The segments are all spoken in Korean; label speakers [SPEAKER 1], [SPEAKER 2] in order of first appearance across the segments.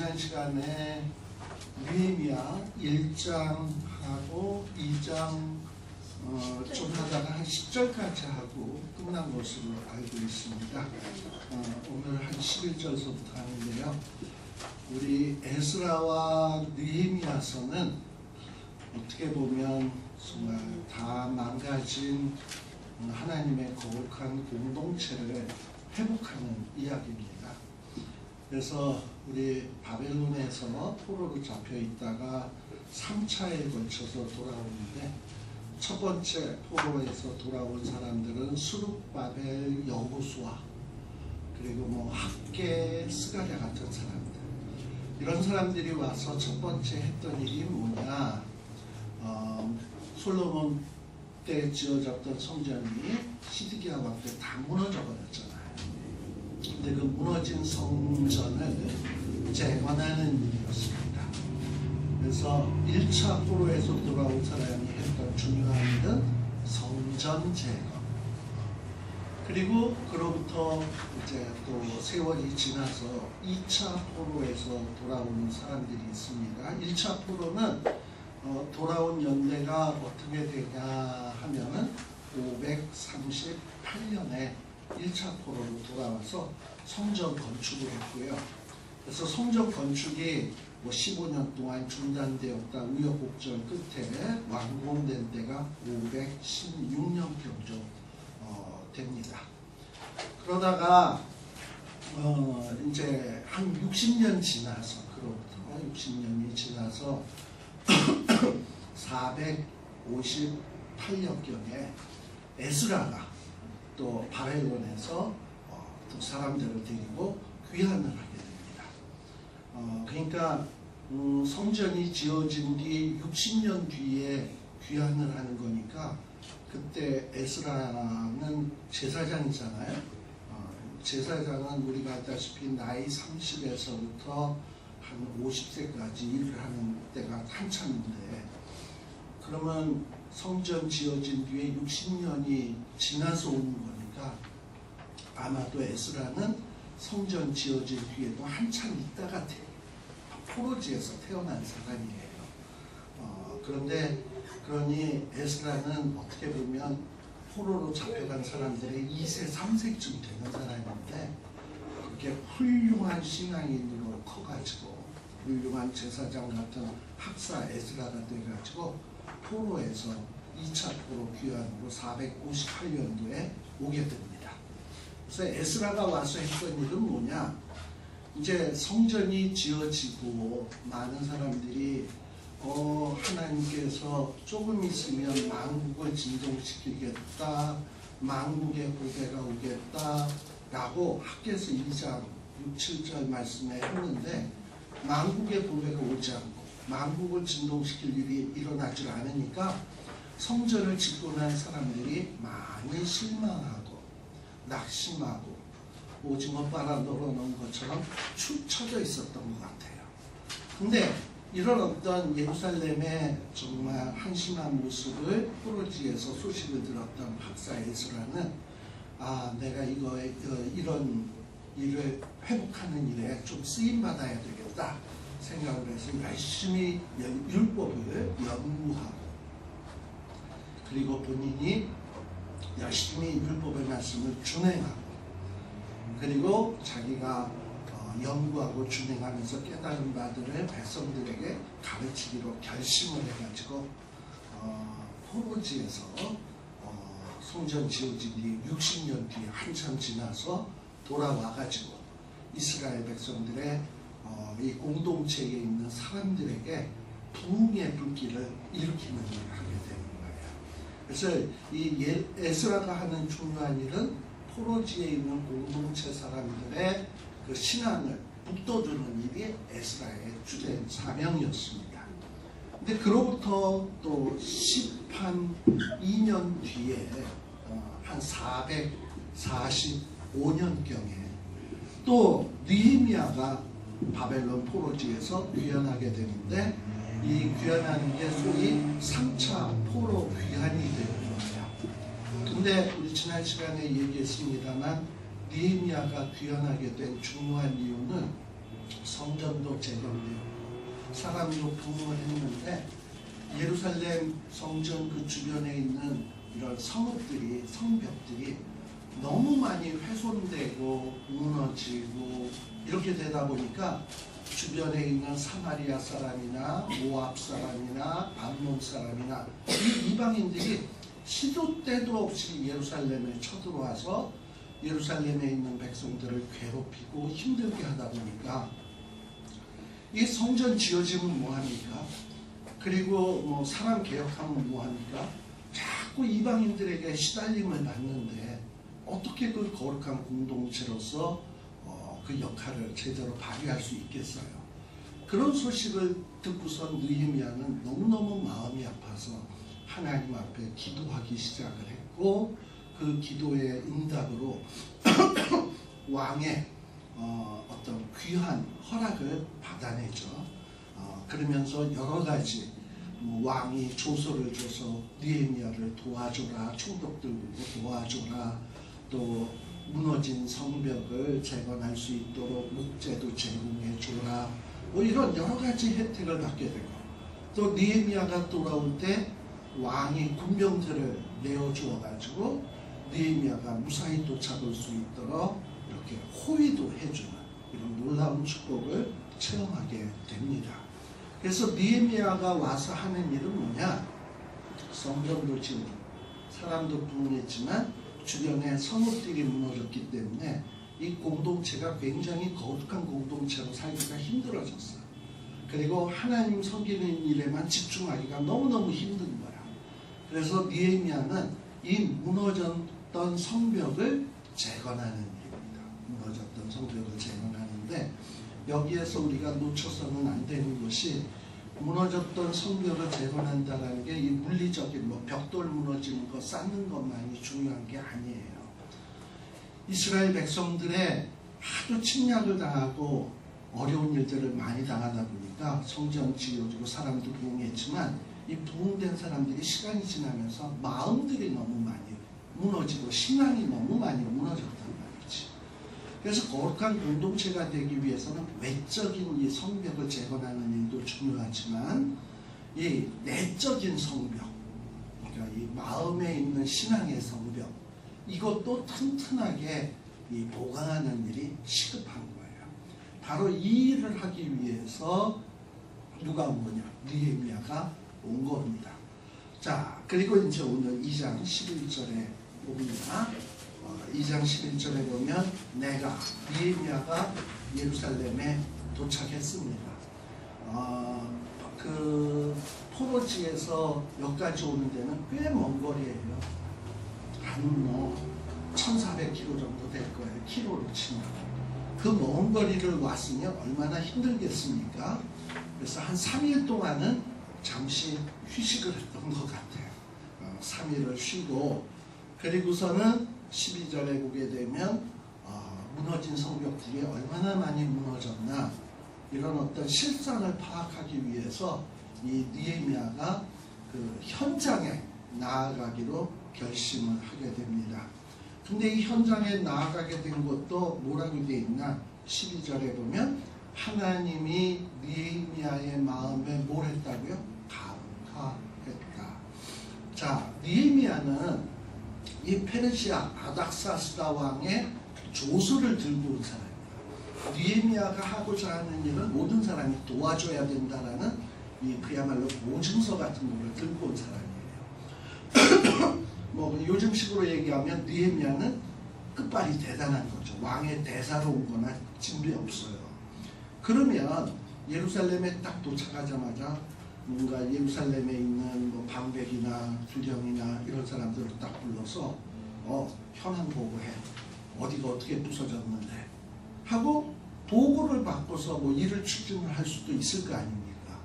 [SPEAKER 1] 지난 시간에 느헤미야 1장하고 2장 좀 하다가 한 10절까지 하고 끝난 것으로 알고 있습니다. 오늘 한 11절서부터 하는데요. 우리 에스라와 느헤미야서는 어떻게 보면 정말 다 망가진 하나님의 거룩한 공동체를 회복하는 이야기입니다. 그래서 우리 바벨론에서 포로로 잡혀 있다가 3차에 걸쳐서 돌아오는데, 첫 번째 포로에서 돌아온 사람들은 수룹바벨, 여호수아, 그리고 학계, 스가랴 같은 사람들, 이런 사람들이 와서 첫 번째 했던 일이 뭐냐, 솔로몬 때 지어졌던 성전이 시드기야 왕 때 다 무너져 버렸잖아요. 근데 그 무너진 성전을 재건하는 일이었습니다. 그래서 1차 포로에서 돌아온 사람이 했던 중요한 일은 성전 재건. 그리고 그로부터 이제 또 세월이 지나서 2차 포로에서 돌아오는 사람들이 있습니다. 1차 포로는 돌아온 연대가 어떻게 되냐 하면은 538년에 1차 포로로 돌아와서 성전 건축을 했고요. 그래서 성전 건축이 15년 동안 중단되었다 우여곡절 끝에 완공된 때가 516년경정 됩니다. 그러다가 이제 한 60년 지나서, 그로부터 60년이 지나서 458년경에 에스라가 또 바벨론에서 또 사람들을 데리고 귀환을 하게 됩니다. 그러니까 성전이 지어진 뒤 60년 뒤에 귀환을 하는 거니까, 그때 에스라는 제사장이잖아요. 제사장은 우리가 알다시피 나이 30에서부터 한 50세까지 일을 하는 때가 한참인데, 그러면 성전 지어진 뒤에 60년이 지나서 오는 거니까 아마도 에스라는 성전 지어진 뒤에도 한참 있다가 포로지에서 태어난 사람이에요. 그러니 에스라는 어떻게 보면 포로로 잡혀간 사람들의 2세, 3세쯤 되는 사람인데, 그렇게 훌륭한 신앙인으로 커가지고 훌륭한 제사장 같은 학사 에스라가 돼가지고 포로에서 2차 포로 귀환으로 458년도에 오게 됩니다. 그래서 에스라가 와서 했던 일은 뭐냐, 이제 성전이 지어지고 많은 사람들이 하나님께서 조금 있으면 만국을 진동시키겠다, 만국의 보배가 오겠다 라고 학개서 2장 6, 7절 말씀에 했는데, 만국의 보배가 오지 않고 만국을 진동시킬 일이 일어나질 않으니까 성전을 짓고 난 사람들이 많이 실망하고 낙심하고 오징어 빨아 널어놓은 것처럼 축 처져 있었던 것 같아요. 근데 이런 어떤 예루살렘의 정말 한심한 모습을 포로지에서 소식을 들었던 박사 에스라는, 내가 이런 일을 회복하는 일에 좀 쓰임받아야 되겠다 생각을 해서 열심히 율법을 연구하고, 그리고 본인이 열심히 율법의 말씀을 준행하고, 그리고 자기가 연구하고 준행하면서 깨달은 바들을 백성들에게 가르치기로 결심을 해가지고 포로지에서 성전 지어진 뒤 60년 뒤에 한참 지나서 돌아와가지고 이스라엘 백성들의 이 공동체에 있는 사람들에게 부흥의 불길을 일으키는 일을 하게 되는 거예요. 그래서 이 에스라가 하는 중요한 일은 포로지에 있는 공동체 사람들의 그 신앙을 북돋우는 일이 에스라의 주된 사명이었습니다. 근데 그로부터 또 12년 뒤에 한 445년경에 또 느헤미야가 바벨론 포로지에서 귀환하게 되는데, 이 귀환하는 게 소위 3차 포로 귀환이 되는 거예요. 근데 우리 지난 시간에 얘기했습니다만, 느헤미야가 귀환하게 된 중요한 이유는 성전도 재건되었고 사람도 부흥을 했는데 예루살렘 성전 그 주변에 있는 이런 성읍들이, 성벽들이 너무 많이 훼손되고 무너지고 이렇게 되다 보니까 주변에 있는 사마리아 사람이나 모압 사람이나 암몬 사람이나 이 이방인들이 시도 때도 없이 예루살렘에 쳐들어와서 예루살렘에 있는 백성들을 괴롭히고 힘들게 하다 보니까 이 성전 지어지면 뭐합니까? 그리고 뭐 사람 개혁하면 뭐합니까? 자꾸 이방인들에게 시달림을 받는데 어떻게 그 거룩한 공동체로서 그 역할을 제대로 발휘할 수 있겠어요? 그런 소식을 듣고선 느헤미야는 너무너무 마음이 아파서 하나님 앞에 기도하기 시작을 했고 그 기도의 응답으로 왕의 어떤 귀한 허락을 받아내죠. 그러면서 여러 가지 왕이 조서를 줘서 느헤미야를 도와줘라, 총독들 도와줘라, 또 무너진 성벽을 재건할 수 있도록 목재도 제공해줘라, 뭐 이런 여러 가지 혜택을 받게 되고, 또 느헤미야가 돌아올 때 왕이 군병들을 내어주어 가지고 느헤미야가 무사히 도착할 수 있도록 이렇게 호위도 해주는 이런 놀라운 축복을 체험하게 됩니다. 그래서 느헤미야가 와서 하는 일은 뭐냐? 성전도 지으고 사람도 부흥했지만 주변에 성읍들이 무너졌기 때문에 이 공동체가 굉장히 거룩한 공동체로 살기가 힘들어졌어요. 그리고 하나님 섬기는 일에만 집중하기가 너무너무 힘든 거야. 그래서 느헤미야는 이 무너졌던 성벽을 재건하는 일입니다. 무너졌던 성벽을 재건하는데 여기에서 우리가 놓쳐서는 안 되는 것이, 무너졌던 성벽을 재건한다는 게 이 물리적인 벽돌 무너지는 거 쌓는 것만이 중요한 게 아니에요. 이스라엘 백성들의 하도 침략을 당하고 어려운 일들을 많이 당하다 보니까 성전 지어지고 사람도 부흥했지만 이 부흥된 사람들이 시간이 지나면서 마음들이 너무 많이 무너지고 신앙이 너무 많이 무너졌단 말이지. 그래서 거룩한 공동체가 되기 위해서는 외적인 이 성벽을 재건하는 일도 중요하지만 이 내적인 성벽, 그러니까 이 마음에 있는 신앙의 성벽, 이것도 튼튼하게 이 보강하는 일이 시급한 거예요. 바로 이 일을 하기 위해서 누가 온 거냐? 느헤미야가 온 겁니다. 자, 그리고 이제 오늘 2장 11절에 봅니다. 2장 11절에 보면 내가 느헤미야가 예루살렘에 도착했습니다. 그 포로지에서 여기까지 오는 데는 꽤 먼 거리예요. 한 1400km 정도 될 거예요. 키로로 치면. 그 먼 거리를 왔으면 얼마나 힘들겠습니까? 그래서 한 3일 동안은 잠시 휴식을 했던 것 같아요. 3일을 쉬고, 그리고서는 12절에 보게 되면 무너진 성벽들이 얼마나 많이 무너졌나, 이런 어떤 실상을 파악하기 위해서 이 느헤미야가 그 현장에 나아가기로 결심을 하게 됩니다. 근데 이 현장에 나아가게 된 것도 뭐라고 되어 있나? 12절에 보면 하나님이 느헤미야의 마음에 뭘 했다고요? 감화했다. 자, 느헤미야는 이 페르시아 아닥사스다 왕의 조서를 들고 온 사람이에요. 느헤미야가 하고자 하는 일은 모든 사람이 도와줘야 된다라는 이 그야말로 모증서 같은 걸 들고 온 사람이에요. 뭐 요즘식으로 얘기하면 느헤미야는 끝발이 대단한 거죠. 왕의 대사로 온 거나 진배 없어요. 그러면 예루살렘에 딱 도착하자마자 뭔가 예루살렘에 있는 뭐 방백이나 두령이나 이런 사람들을 딱 불러서 현황 보고해. 어디가 어떻게 부서졌는데 하고 보고를 받고서 뭐 일을 추진을 할 수도 있을 거 아닙니까?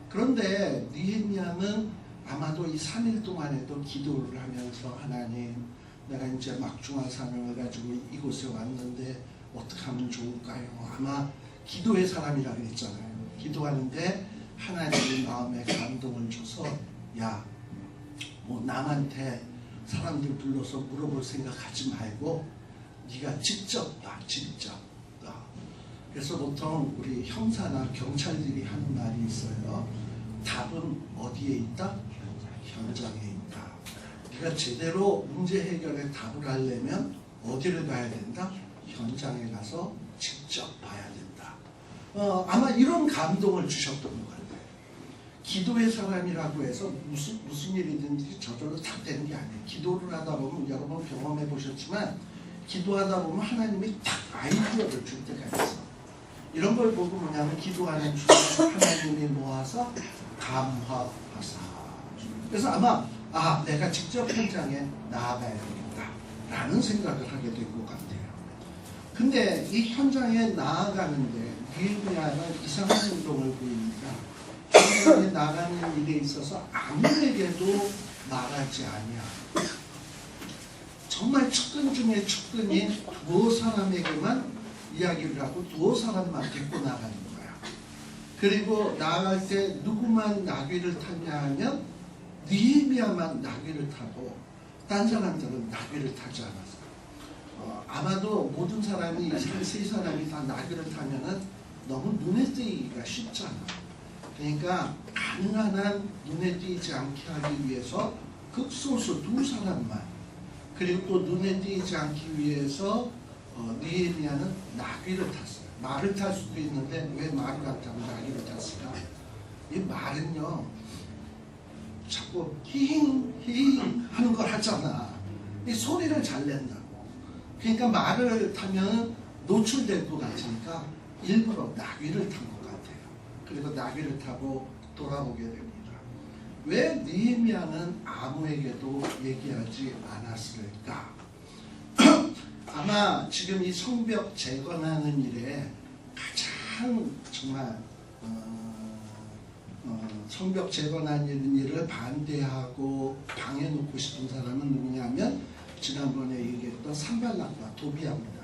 [SPEAKER 1] 그런데 느헤미야는 아마도 이 3일 동안에도 기도를 하면서 하나님, 내가 이제 막중한 사명을 가지고 이곳에 왔는데 어떻게 하면 좋을까요? 아마 기도의 사람이라 그랬잖아요. 기도하는데 하나님이 마음에 감동을 줘서 야, 뭐 남한테 사람들 불러서 물어볼 생각하지 말고 네가 직접 나. 그래서 보통 우리 형사나 경찰들이 하는 말이 있어요. 답은 어디에 있다? 현장에 있다. 네가 제대로 문제 해결에 답을 하려면 어디를 가야 된다? 현장에 가서 직접 봐야 된다. 아마 이런 감동을 주셨던 것 같아요. 기도의 사람이라고 해서 무슨 일이든지 저절로 다 되는 게 아니에요. 기도를 하다 보면 여러분 경험해 보셨지만 기도하다 보면 하나님이 딱 아이디어를 줄 때가 있어. 이런 걸 보고 뭐냐면 기도하는 중에 하나님이 모아서 감화하사. 그래서 아마 내가 직접 현장에 나아가야 되겠다 라는 생각을 하게 된 것 같아요. 근데 이 현장에 나아가는데 느헤미야는 이상한 행동을 보입니다. 현장에 나가는 일에 있어서 아무에게도 말하지 아니야. 정말 측근 중에 측근인 두어 사람에게만 이야기를 하고 두어 사람만 데리고 나가는 거야. 그리고 나아갈 때 누구만 나귀를 타냐 하면 느헤미야만 나귀를 타고 딴 사람들은 나귀를 타지 않았어. 아마도 모든 사람이 세 사람이 다 나귀를 타면은 너무 눈에 띄기가 쉽잖아. 그러니까 가능한 한 눈에 띄지 않게 하기 위해서 극소수 두 사람만, 그리고 또 눈에 띄지 않기 위해서 느헤미야는 나귀를 탔어요. 말을 탈 수도 있는데 왜 말을 안 타고 나귀를 탔을까? 이 말은요 자꾸 히힝 하는 걸 하잖아. 이 소리를 잘 낸다고. 그러니까 말을 타면 노출될 것 같으니까 일부러 나귀를 탄 것 같아요. 그리고 나귀를 타고 돌아오게 됩니다. 왜 느헤미야는 아무에게도 얘기하지 않았을까? 아마 지금 이 성벽 재건하는 일에 가장 정말 성벽 재건하는 일을 반대하고 방해놓고 싶은 사람은 누구냐면 지난번에 얘기했던 산발락과 도비아입니다.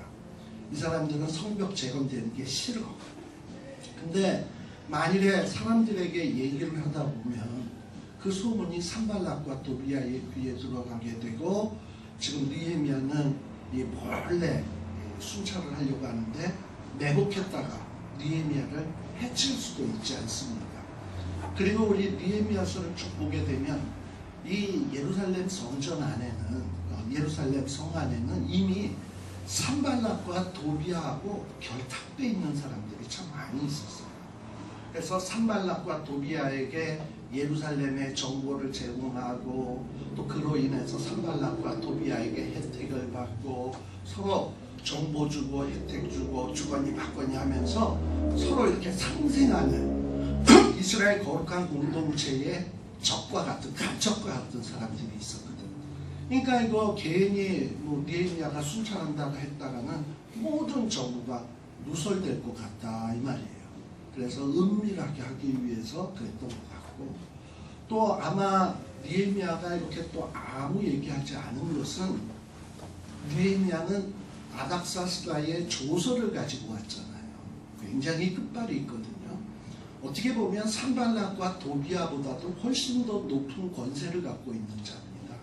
[SPEAKER 1] 이 사람들은 성벽 재건되는 게 싫어. 근데 만일에 사람들에게 얘기를 하다 보면 그 소문이 산발락과 도비아의 귀에 들어가게 되고, 지금 느헤미야는 몰래 순찰을 하려고 하는데 매복했다가 느헤미야를 해칠 수도 있지 않습니까? 그리고 우리 느헤미야서를 쭉 보게 되면 이 예루살렘 성전 안에는, 예루살렘 성 안에는 이미 산발락과 도비아하고 결탁돼 있는 사람들이 참 많이 있었어요. 그래서 산발락과 도비아에게 예루살렘의 정보를 제공하고, 또 그로 인해서 산발락과 도비아에게 혜택을 받고, 서로 정보 주고 혜택 주고 주거니 받거니 하면서 서로 이렇게 상생하는 이스라엘 거룩한 공동체의 적과 같은, 간척과 같은 사람들이 있었거든. 그러니까 이거 괜히 느헤미야가 순찰한다고 했다가는 모든 정부가 누설될 것 같다 이 말이에요. 그래서 은밀하게 하기 위해서 그랬던 것 같고, 또 아마 느헤미야가 이렇게 또 아무 얘기하지 않은 것은, 느헤미야는 아닥사스다의 조서를 가지고 왔잖아요. 굉장히 끝발이 있거든요. 어떻게 보면 산발락과 도비아보다도 훨씬 더 높은 권세를 갖고 있는 자입니다.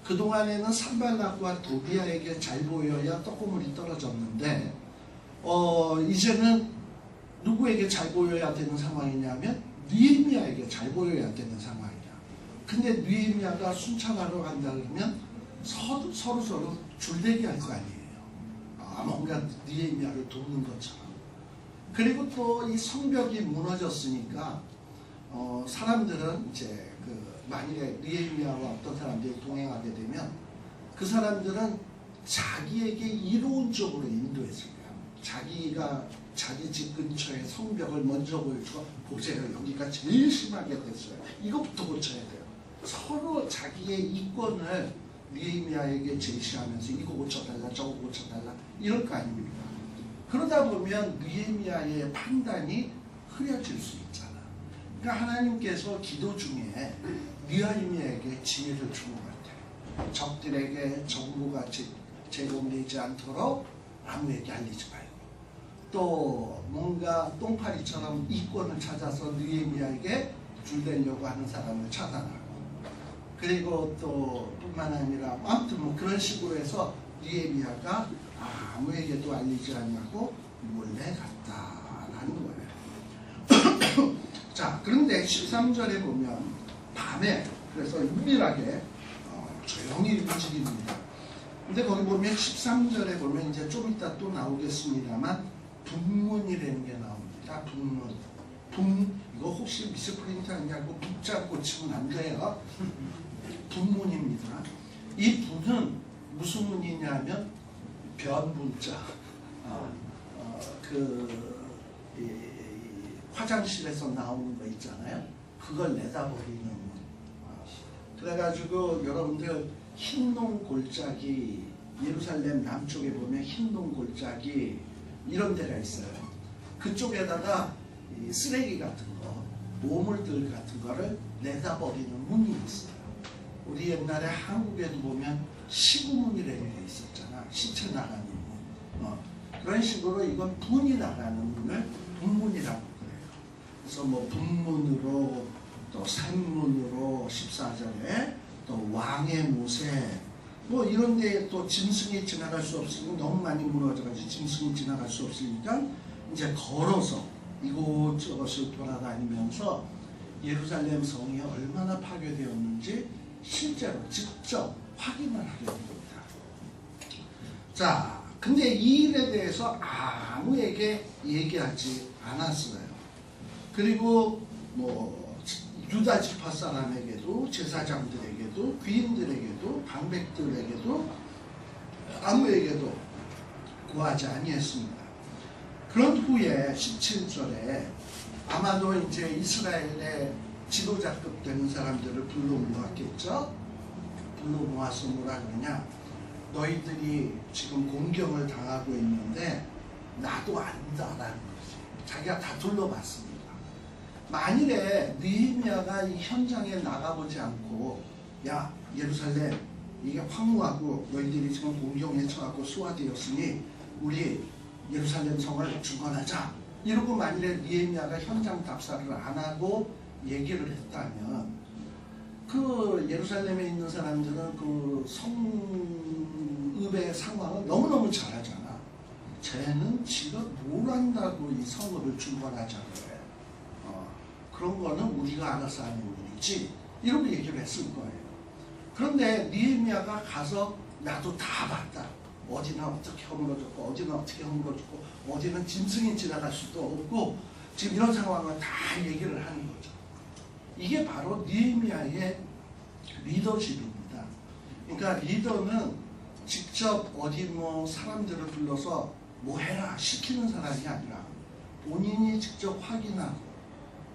[SPEAKER 1] 그동안에는 산발락과 도비아에게 잘 보여야 떡고물이 떨어졌는데, 이제는 누구에게 잘 보여야 되는 상황이냐면 느헤미야에게 잘 보여야 되는 상황이야. 근데 느헤미야가 순찰하러 간다 그러면 서로 줄대기 할 거 아니에요. 뭔가 느헤미야를 돕는 것처럼. 그리고 또 이 성벽이 무너졌으니까 사람들은 이제 만일에 느헤미야와 어떤 사람들이 동행하게 되면 그 사람들은 자기에게 이론적으로 인도했을 거야. 자기가 자기 집 근처에 성벽을 먼저 보여주고, 보세요, 여기가 제일 심하게 됐어요. 이것부터 고쳐야 돼요. 서로 자기의 이권을 느헤미야에게 제시하면서 이거 고쳐달라 저거 고쳐달라 이럴 거 아닙니까? 그러다 보면 느헤미야의 판단이 흐려질 수 있잖아. 그러니까 하나님께서 기도 중에 느헤미야에게 지혜를 준 것 같아요. 적들에게 정보가 제공되지 않도록 아무에게 알리지 말고, 또 뭔가 똥파리처럼 이권을 찾아서 느헤미야에게 줄대려고 하는 사람을 차단하고, 그리고 또 뿐만 아니라 아무튼 그런 식으로 해서 느헤미야가 아무에게도 알리지 않냐고 몰래 갔다라는 거예요. 자, 그런데 13절에 보면 밤에 그래서 은밀하게 조용히 움직입니다. 근데 거기 보면 13절에 보면 이제 좀 이따 또 나오겠습니다만 분문이라는 게 나옵니다. 분문. 이거 혹시 미스프린트 아니냐고 묻자 고치면 안 돼요. 분문입니다. 이 분은 무슨 문이냐면 변분자. 화장실에서 나오는 거 있잖아요. 그걸 내다버리는 문. 그래가지고 여러분들 흰농 골짜기, 예루살렘 남쪽에 보면 흰농 골짜기 이런 데가 있어요. 그쪽에다가 이 쓰레기 같은 거, 보물들 같은 거를 내다버리는 문이 있어요. 우리 옛날에 한국에도 보면 시구문이라는 게 있었잖아. 시체 나가는 문. 그런 식으로 이건 분이 나가는 문을 분문이라고 그래요. 그래서 뭐 분문으로 또 산문으로 14절에 또 왕의 모세 뭐 이런 데에 또 짐승이 지나갈 수 없으니까 너무 많이 무너져가지고 짐승이 지나갈 수 없으니까 이제 걸어서 이곳저곳을 돌아다니면서 예루살렘 성이 얼마나 파괴되었는지 실제로 직접 확인을 하게 됩니다. 자, 근데 이 일에 대해서 아무에게 얘기하지 않았어요. 그리고 뭐 유다 지파 사람에게도 제사장들에게도 귀인들에게도 방백들에게도 아무에게도 구하지 아니했습니다. 그런 후에 17절에 아마도 이제 이스라엘의 지도자급 되는 사람들을 불러 모았겠죠. 불러 모아서 뭐라 그러냐, 너희들이 지금 공경을 당하고 있는데 나도 안다라는 거지. 자기가 다 둘러봤습니다. 만일에 느헤미야가 이 현장에 나가보지 않고 야 예루살렘 이게 황무하고 너희들이 지금 공경에 처하고 수화되었으니 우리 예루살렘 성을 중건하자 이러고 만일에 느헤미야가 현장 답사를 안 하고 얘기를 했다면 그 예루살렘에 있는 사람들은 그 성읍의 상황을 너무너무 잘 하잖아. 쟤는 지가 뭘 안다고 이 성읍을 중건하자고 해. 그런 거는 우리가 알아서 하는 일이지 이렇게 얘기를 했을 거예요. 그런데 느헤미야가 가서 나도 다 봤다. 어디는 어떻게 허물어졌고 어디는 어떻게 허물어졌고 어디는 짐승이 지나갈 수도 없고 지금 이런 상황을 다 얘기를 하는 거죠. 이게 바로 느헤미야의 리더십입니다. 그러니까 리더는 직접 어디 뭐 사람들을 불러서 뭐 해라 시키는 사람이 아니라 본인이 직접 확인하고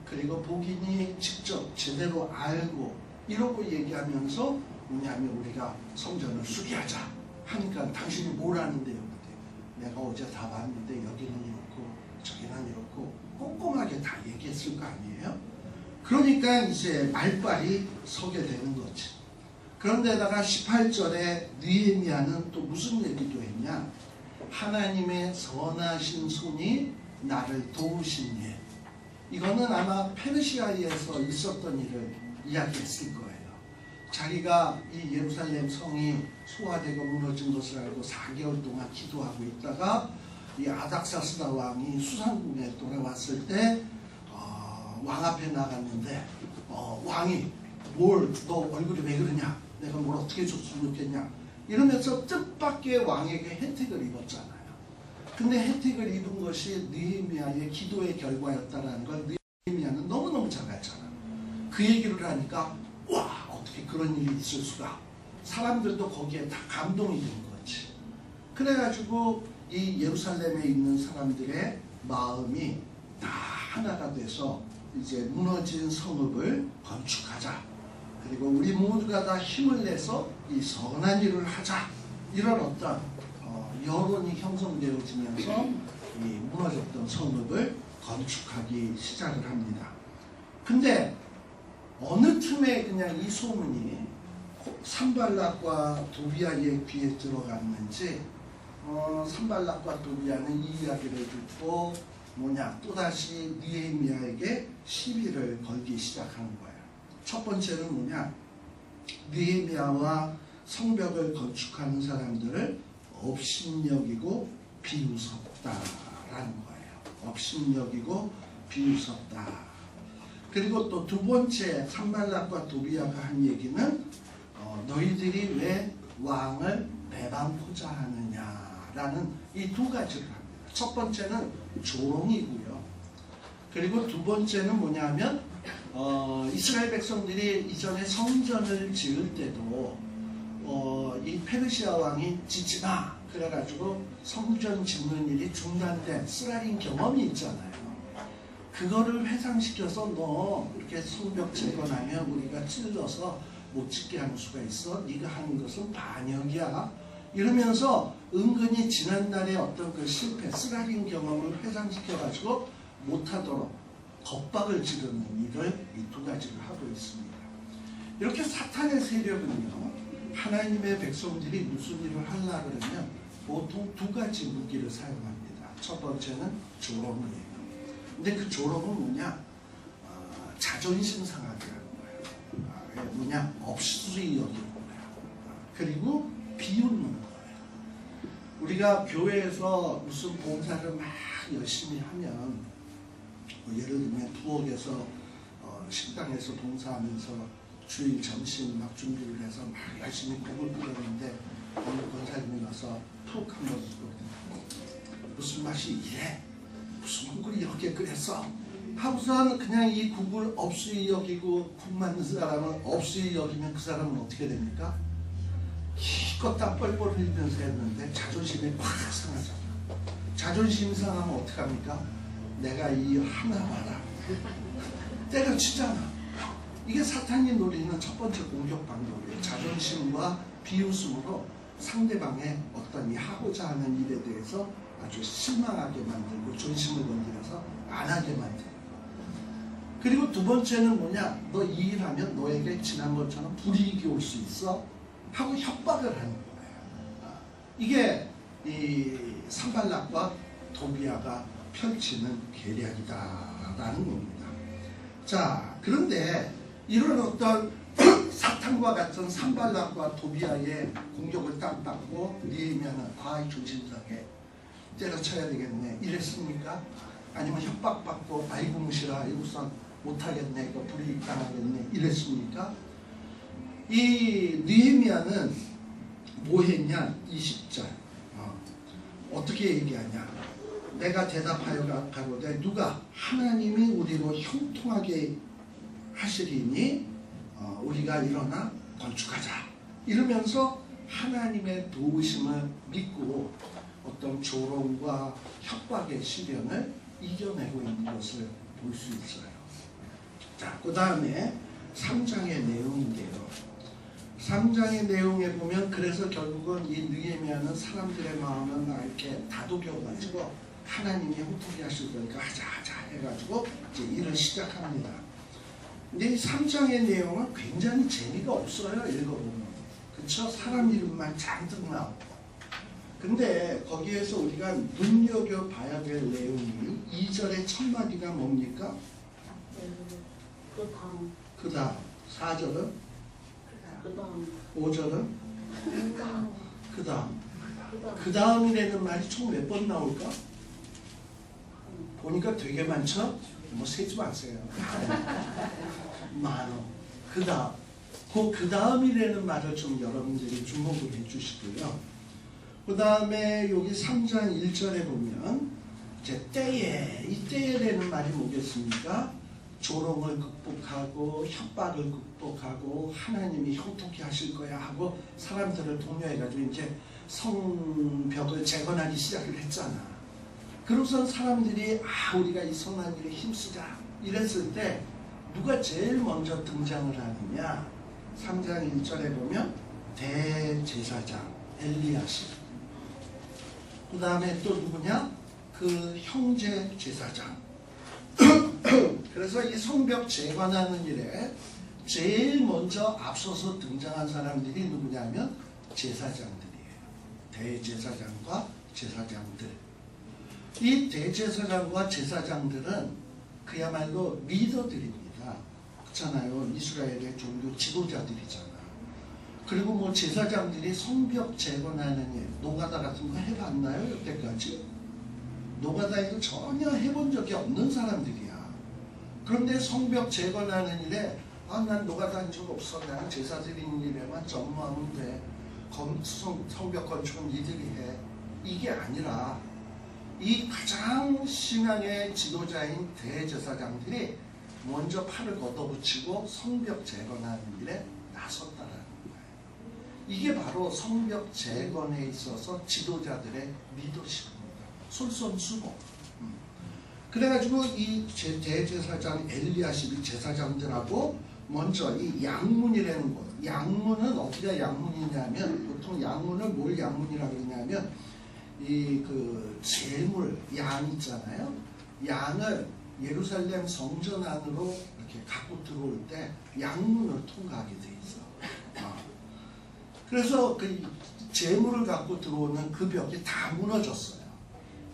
[SPEAKER 1] 그리고 복인이 직접 제대로 알고 이러고 얘기하면서 뭐냐면 우리가 성전을 수리하자 하니까 당신이 뭘 아는데요? 내가 어제 다 봤는데 여기는 이렇고 저기는 이렇고 꼼꼼하게 다 얘기했을 거 아니에요? 그러니까 이제 말빨이 서게 되는 거지. 그런데다가 18절에 느헤미야는 또 무슨 얘기도 했냐? 하나님의 선하신 손이 나를 도우신 예. 이거는 아마 페르시아에서 있었던 일을 이야기했을 거예요. 자기가 이 예루살렘 성이 소화되고 무너진 것을 알고 4개월 동안 기도하고 있다가 이 아닥사스다 왕이 수상궁에 돌아왔을 때 왕 앞에 나갔는데 왕이 뭘 너 얼굴이 왜 그러냐? 내가 뭘 어떻게 줬으면 좋겠냐? 이러면서 뜻밖의 왕에게 혜택을 입었잖아요. 근데 혜택을 입은 것이 느헤미야의 기도의 결과였다는 걸 느헤미야는 너무너무 잘 알잖아. 그 얘기를 하니까 와 어떻게 그런 일이 있을 수가. 사람들도 거기에 다 감동이 된 거지. 그래가지고 이 예루살렘에 있는 사람들의 마음이 다 하나가 돼서 이제 무너진 성읍을 건축하자. 그리고 우리 모두가 다 힘을 내서 이 선한 일을 하자. 이런 어떤 여론이 형성되어지면서 이 무너졌던 성읍을 건축하기 시작을 합니다. 근데 어느 틈에 그냥 이 소문이 산발락과 도비아의 귀에 들어갔는지 산발락과 도비아는 이 이야기를 듣고 또다시 느헤미야에게 시비를 걸기 시작하는 거예요. 첫 번째는 느헤미야와 성벽을 건축하는 사람들을 업신여기고 비웃었다라는 거예요. 업신여기고 비웃었다. 그리고 또 두 번째 산발락과 도비아가 한 얘기는 너희들이 왜 왕을 배반코자 하느냐라는 이 두 가지를 합니다. 첫 번째는 조롱이고요. 그리고 두 번째는 뭐냐면 이스라엘 백성들이 이전에 성전을 지을 때도 이 페르시아 왕이 짓지마 그래가지고 성전 짓는 일이 중단된 쓰라린 경험이 있잖아요. 그거를 회상시켜서 너 이렇게 성벽 재건하면 우리가 찔러서 못 짓게 하는 수가 있어. 네가 하는 것은 반역이야. 이러면서 은근히 지난날의 어떤 그 실패, 쓰라린 경험을 회상시켜가지고 못하도록 겁박을 지르는 일을 이 두 가지를 하고 있습니다. 이렇게 사탄의 세력은요, 하나님의 백성들이 무슨 일을 하려고 그러면 보통 두 가지 무기를 사용합니다. 첫 번째는 조롱이에요. 근데 그 조롱은 뭐냐? 자존심 상하게 하는 거예요. 뭐냐? 업수이 여기는 거예요. 그리고 비웃는 거예요. 우리가 교회에서 무슨 봉사를 막 열심히 하면 예를 들면 부엌에서 식당에서 봉사하면서 주일 점심 막 준비를 해서 막 열심히 국을 끓였는데 어느 권사님이 와서 푹 한번 끓거든요. 무슨 맛이 이래? 무슨 국을 이렇게 끓였어? 하고선 그냥 이 국을 업수이 여기고 국 만든 사람은 업수이 여기면 그 사람은 어떻게 됩니까? 기껏 땀 뻘뻘 흘리면서 했는데 자존심이 팍 상하잖아. 자존심 상하면 어떡합니까? 내가 이 하나 봐라. 때려치잖아. 이게 사탄이 노리는 첫 번째 공격 방법이에요. 자존심과 비웃음으로 상대방의 어떤 이 하고자 하는 일에 대해서 아주 실망하게 만들고 존심을 건드려서 안 하게 만들고. 그리고 두 번째는 뭐냐? 너 이 일하면 너에게 지난번처럼 불이익이 올 수 있어? 하고 협박을 하는 거예요. 이게 이 산발락과 도비아가 펼치는 계략이다라는 겁니다. 자, 그런데 이런 어떤 사탄과 같은 산발락과 도비아의 공격을 딱 받고 니에미야는 조심스럽게 때려쳐야 되겠네 이랬습니까? 아니면 협박받고 아이고 무시라 이거선 못하겠네 이거 불이익 당하겠네 이랬습니까? 이 느헤미야는 뭐 했냐? 20절 어떻게 얘기하냐? 내가 대답하여 가로되 누가 하나님이 우리로 형통하게 하시리니 우리가 일어나 건축하자 이러면서 하나님의 도우심을 믿고 어떤 조롱과 협박의 시련을 이겨내고 있는 것을 볼 수 있어요. 자, 그 다음에 3장의 내용인데요. 3장의 내용에 보면 그래서 결국은 이 느헤미야는 사람들의 마음을 막 이렇게 다독여가지고 하나님이 형통케 하실 거니까 하자 해가지고 이제 일을 시작합니다. 근데 이 3장의 내용은 굉장히 재미가 없어요. 읽어보면. 그쵸? 사람 이름만 잔뜩 나오고. 근데 거기에서 우리가 눈여겨봐야 될 내용이 2절의 첫 마디가 뭡니까? 그 다음 4절은? 그 5절은? 그 다음이라는 말이 총 몇 번 나올까? 보니까 되게 많죠? 뭐 세지 마세요. 많어. 그 다음이라는 말을 좀 여러분들이 주목을 해주시고요. 그 다음에 여기 3장 1절에 보면 이제 때에, 이 때에라는 말이 뭐겠습니까? 조롱을 극복하고 협박을 극복하고 하나님이 형통케 하실 거야 하고 사람들을 독려해가지고 이제 성벽을 재건하기 시작을 했잖아. 그러고선 사람들이 우리가 이 선한 일에 힘쓰자 이랬을 때 누가 제일 먼저 등장을 하느냐? 3장 1절에 보면 대제사장 엘리야십, 그 다음에 또 누구냐? 그 형제 제사장. 그래서 이 성벽 재건하는 일에 제일 먼저 앞서서 등장한 사람들이 누구냐면 제사장들이에요. 대제사장과 제사장들. 이 대제사장과 제사장들은 그야말로 리더들입니다. 그렇잖아요. 이스라엘의 종교 지도자들이잖아. 그리고 뭐 제사장들이 성벽 재건하는 일, 노가다 같은 거 해봤나요? 여태까지? 노가다에도 전혀 해본 적이 없는 사람들이야. 그런데 성벽 재건하는 일에 난 노가다 한 적 없어. 그냥 제사 드리는 일에만 전무하면 돼. 성벽 건축은 니들이 해. 이게 아니라 이 가장 신앙의 지도자인 대제사장들이 먼저 팔을 걷어붙이고 성벽 재건하는 일에 나섰다라는 거예요. 이게 바로 성벽 재건에 있어서 지도자들의 리더십입니다. 솔선수범. 그래가지고 이 대제사장 엘리야십이 제사장들하고 먼저 이 양문이라는 것. 양문은 어디가 양문이냐면, 보통 양문을 뭘 양문이라고 그러냐면 이 그 재물 양 있잖아요. 양을 예루살렘 성전 안으로 이렇게 갖고 들어올 때 양문을 통과하게 돼 있어. 그래서 그 재물을 갖고 들어오는 그 벽이 다 무너졌어요.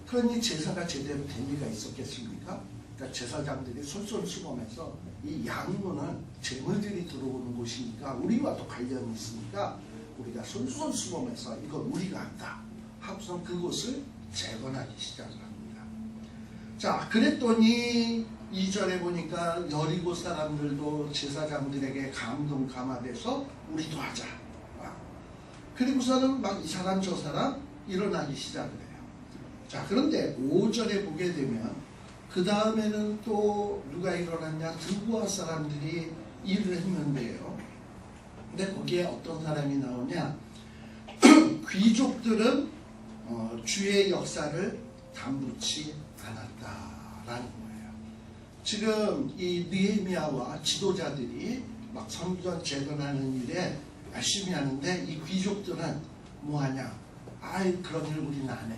[SPEAKER 1] 그러니 제사가 제대로 된 리가 있었겠습니까? 그러니까 제사장들이 솔솔수범해서 이 양문은 재물들이 들어오는 곳이니까 우리와 또 관련이 있으니까 우리가 솔솔수범해서 이건 우리가 한다 하고서 그곳을 재건하기 시작을 합니다. 자, 그랬더니 2절에 보니까 여리고 사람들도 제사장들에게 감동감화돼서 우리도 하자. 그리고서는 막 이 사람 저 사람 일어나기 시작을 해요. 자, 그런데 5절에 보게 되면 그 다음에는 또 누가 일어났냐? 드보아 사람들이 일을 했는데요. 근데 거기에 어떤 사람이 나오냐? 귀족들은 주의 역사를 담붙지 않았다라는 거예요. 지금 이 느헤미야와 지도자들이 막 성전 재건하는 일에 열심히 하는데 이 귀족들은 뭐하냐? 그런 일 우리는 안 해.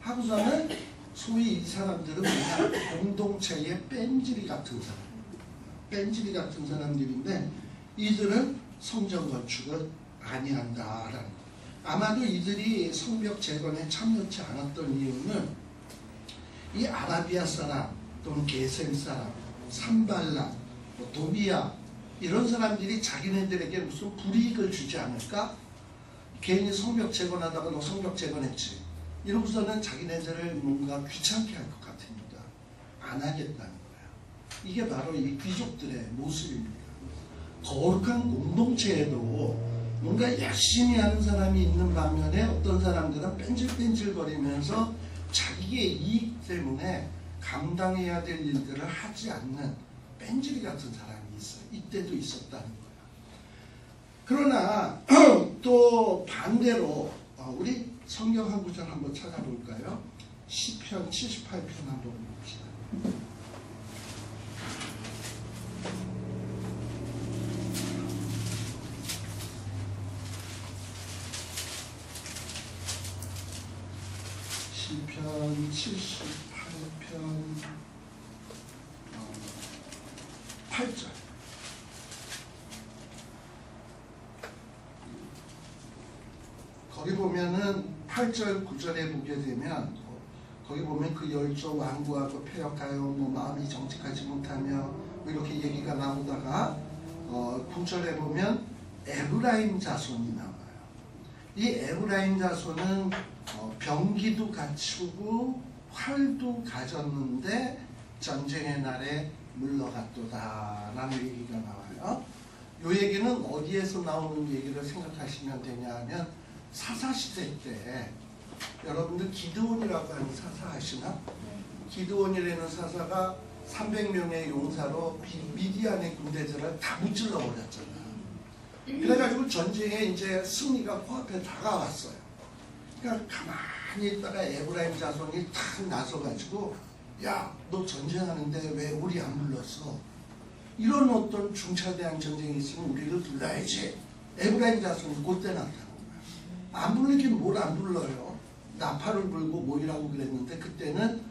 [SPEAKER 1] 하고서는 소위 이 사람들은 뭐냐? 공동체의 뺀질이 같은 사람. 뺀질이 같은 사람들인데 이들은 성전 건축을 아니한다라는 거예요. 아마도 이들이 성벽 재건에 참여치 않았던 이유는 이 아라비아 사람 또는 게셈 사람, 산발람, 도비야 이런 사람들이 자기네들에게 무슨 불이익을 주지 않을까? 괜히 성벽 재건하다가 너 성벽 재건했지. 이러고서는 자기네들을 뭔가 귀찮게 할 것 같으니까 안 하겠다는 거야. 이게 바로 이 귀족들의 모습입니다. 거룩한 공동체에도 뭔가 열심히 하는 사람이 있는 반면에 어떤 사람들은 뺀질뺀질거리면서 자기의 이익 때문에 감당해야 될 일들을 하지 않는 뺀질이 같은 사람이 있어요. 이때도 있었다는 거예요. 그러나 또 반대로 우리 성경 한 구절 한번 찾아볼까요? 시편 78편 한번 봅시다. 시편 78편 8절. 거기 보면은 8절 9절에 보게 되면 거기 보면 그 열조 완고하고 패역하여 뭐 마음이 정직하지 못하며 이렇게 얘기가 나오다가 9절에 보면 에브라임 자손이 나와요. 이 에브라임 자손은 병기도 갖추고 활도 가졌는데 전쟁의 날에 물러갔도다 라는 얘기가 나와요. 이 얘기는 어디에서 나오는 얘기를 생각하시면 되냐 하면 사사시대 때 여러분들 기드온이라고 하는 사사 아시나? 기드온이라는 사사가 300명의 용사로 미디안의 군대들을 다 무찔러 버렸잖아. 그래가지고 전쟁에 이제 승리가 코앞에 다가왔어요. 그러니까 가만히 있다가 에브라임 자손이 탁 나서가지고 야, 너 전쟁하는데 왜 우리 안 불렀어? 이런 어떤 중차대한 전쟁이 있으면 우리를 불러야지. 에브라임 자손이 그때 나타난 거야. 안 부르긴 뭘 안 불러요. 나팔을 불고 뭐이라고 그랬는데 그때는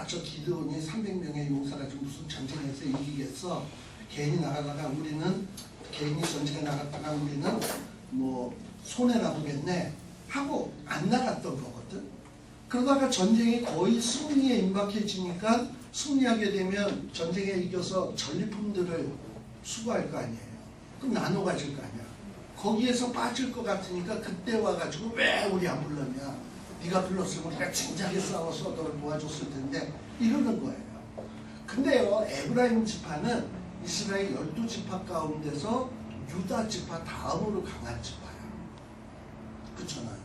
[SPEAKER 1] 저 기드온이 300명의 용사가 좀 무슨 전쟁에서 이기겠어. 괜히 나가다가 우리는 괜히 전쟁에 나갔다가 우리는 뭐 손해나 보겠네 하고 안 나갔던 거거든. 그러다가 전쟁이 거의 승리에 임박해지니까 승리하게 되면 전쟁에 이겨서 전리품들을 수거할 거 아니에요. 그럼 나눠 가질 거 아니야. 거기에서 빠질 것 같으니까 그때 와가지고 왜 우리 안 불렀냐. 네가 불렀으면 우리가 진작에 싸워서 너를 도와줬을 텐데 이러는 거예요. 근데요, 에브라임 지파는 이스라엘 12지파 가운데서 유다 지파 다음으로 강한 지파야. 그렇잖아요.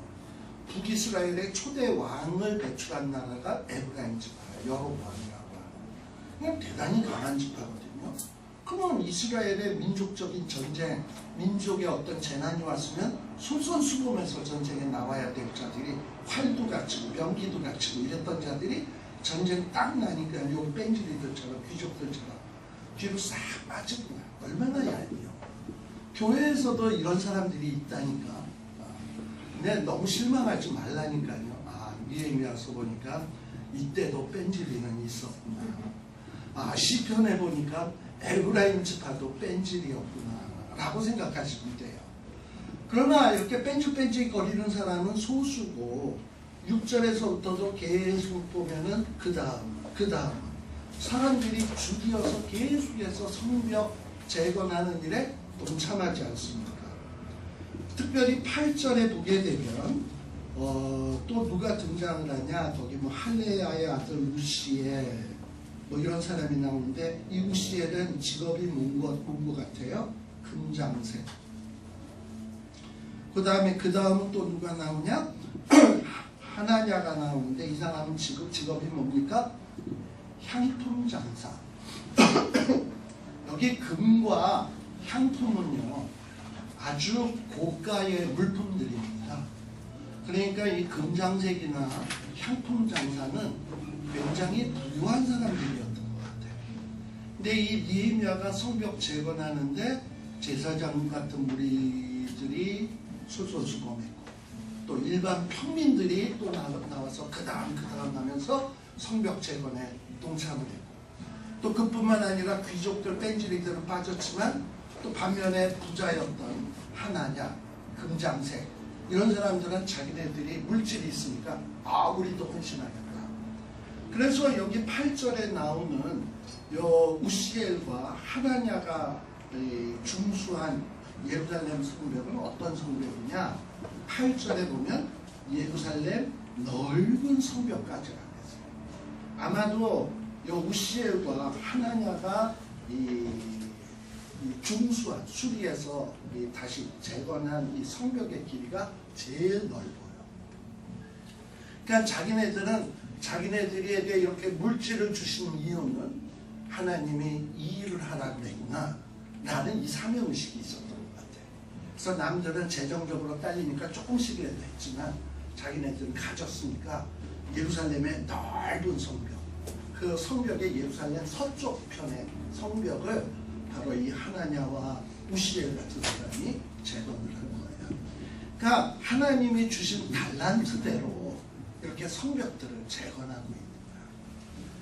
[SPEAKER 1] 북이스라엘의 초대 왕을 배출한 나라가 에브라임 지파야. 여로보암이라고 하는. 그냥 대단히 강한 지파거든요. 그러면 이스라엘의 민족적인 전쟁, 민족의 어떤 재난이 왔으면 솔선수범해서 전쟁에 나와야 될 자들이 활도 갖추고 병기도 갖추고 이랬던 자들이 전쟁 딱 나니까 요 뺀질이들처럼 귀족들처럼 뒤로 싹 빠진 거야. 얼마나 얄미워. 교회에서도 이런 사람들이 있다니까. 근데 너무 실망하지 말라니까요. 니에미야서 보니까 이때도 뺀질이는 있었구나. 시편에 보니까 에브라임 지파도 뺀질이었구나 라고 생각하시면 돼요. 그러나 이렇게 뺀질뺀질 거리는 사람은 소수고 6절에서부터도 계속 보면은 그 다음 사람들이 줄이어서 계속해서 성벽 재건하는 일에 동참하지 않습니까? 특별히 8절에 보게 되면 또 누가 등장을 하냐, 거기 뭐 할레야의 아들 우시엘 뭐 이런 사람이 나오는데, 이 우시엘은 직업이 뭔 것 같아요? 금장색. 그 다음은 또 누가 나오냐? 하나냐가 나오는데, 이 사람은 직업이 뭡니까? 향품 장사. 여기 금과 향품은요, 아주 고가의 물품들입니다. 그러니까 이 금장색이나 향품 장사는 굉장히 부유한 사람들이었던 것 같아요. 근데 이 니에미야가 성벽 재건하는데 제사장 같은 무리들이 솔솔수범했고, 또 일반 평민들이 또 나와서 그 다음 하면서 성벽 재건에 동참을 했고, 또 그뿐만 아니라 귀족들 뺀질이들은 빠졌지만 또 반면에 부자였던 하나냐, 금장색 이런 사람들은 자기네들이 물질이 있으니까 우리도 헌신하겠다. 그래서 여기 8절에 나오는 요 우시엘과 하나냐가 중수한 예루살렘 성벽은 어떤 성벽이냐? 8절에 보면 예루살렘 넓은 성벽까지라고 했어요. 아마도 요 우시엘과 하나냐가 이 중수한 수리해서 다시 재건한 이 성벽의 길이가 제일 넓어요. 그러니까 자기네들에게 이렇게 물질을 주신 이유는 하나님이 이 일을 하라고 그랬구나 라는 이 사명의식이 있었던 것 같아요. 그래서 남들은 재정적으로 딸리니까 조금씩이라도 했지만 자기네들은 가졌으니까 예루살렘의 넓은 성벽, 그 성벽의 예루살렘 서쪽 편의 성벽을 바로 이 하나냐와 우시엘 같은 사람이 재건을 한 거예요. 그러니까 하나님이 주신 달란트대로 이렇게 성벽들을 재건하고 있는 거예요.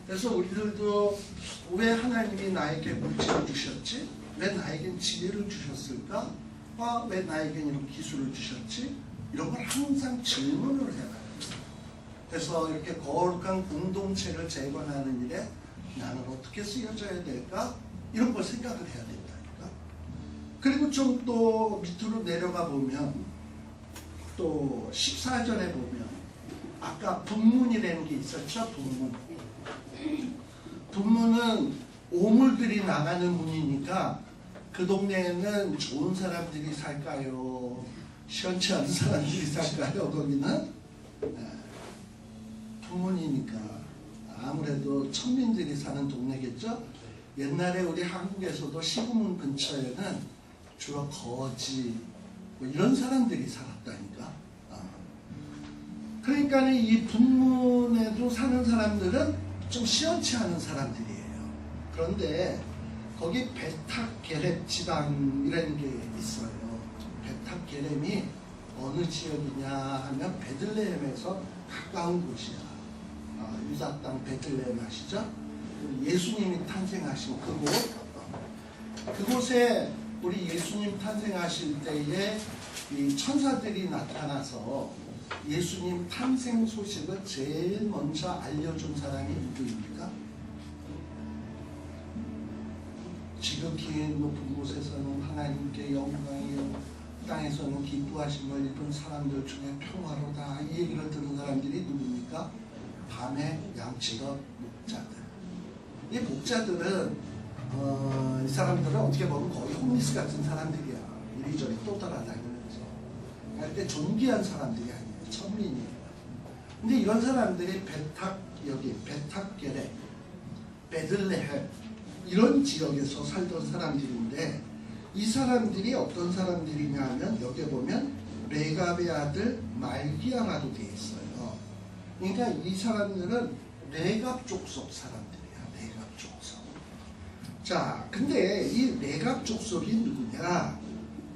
[SPEAKER 1] 그래서 우리들도 왜 하나님이 나에게 물질을 주셨지? 왜 나에겐 지혜를 주셨을까? 왜 나에겐 이런 기술을 주셨지? 이런 걸 항상 질문을 해봐요. 그래서 이렇게 거룩한 공동체를 재건하는 일에 나는 어떻게 쓰여져야 될까? 이런 걸 생각을 해야 된다니까. 그리고 좀 또 밑으로 내려가 보면 또 14절에 보면 아까 분문이라는 게 있었죠. 분문은 오물들이 나가는 문이니까 그 동네에는 좋은 사람들이 살까요? 시원치 않은 사람들이 살까요? 거기는 분문이니까 아무래도 천민들이 사는 동네겠죠. 옛날에 우리 한국에서도 시구문 근처에는 주로 거지 뭐 이런 사람들이 살았다니까. 그러니까 이 분문에도 사는 사람들은 좀 시원치 않은 사람들이에요. 그런데 거기 베탁게렙 지방이라는 게 있어요. 베탁게렙이 어느 지역이냐 하면 베들레헴에서 가까운 곳이야. 유다 땅 베들레헴 아시죠? 예수님이 탄생하신 그곳, 그곳에 우리 예수님 탄생하실 때에 이 천사들이 나타나서 예수님 탄생 소식을 제일 먼저 알려준 사람이 누구입니까? 지극히 높은 곳에서는 하나님께 영광이요 땅에서는 기쁨 구하심을 입은 사람들 중에 평화로다 이 얘기를 들은 사람들이 누굽니까? 밤에 양치던 목자들. 이 목자들은 이 사람들은 어떻게 보면 거의 홈리스 같은 사람들이야. 이리저리 또 따라다니면서. 그러니까 존귀한 사람들이 아니에요. 천민이에요. 근데 이런 사람들이 베탁게레, 베들레헴 이런 지역에서 살던 사람들인데 이 사람들이 어떤 사람들이냐 하면 여기 보면 레갑의 아들 말기야라고 되어 있어요. 그러니까 이 사람들은 레갑 족속 사람들이야. 레갑 족속. 자, 근데 이 레갑 족속이 누구냐?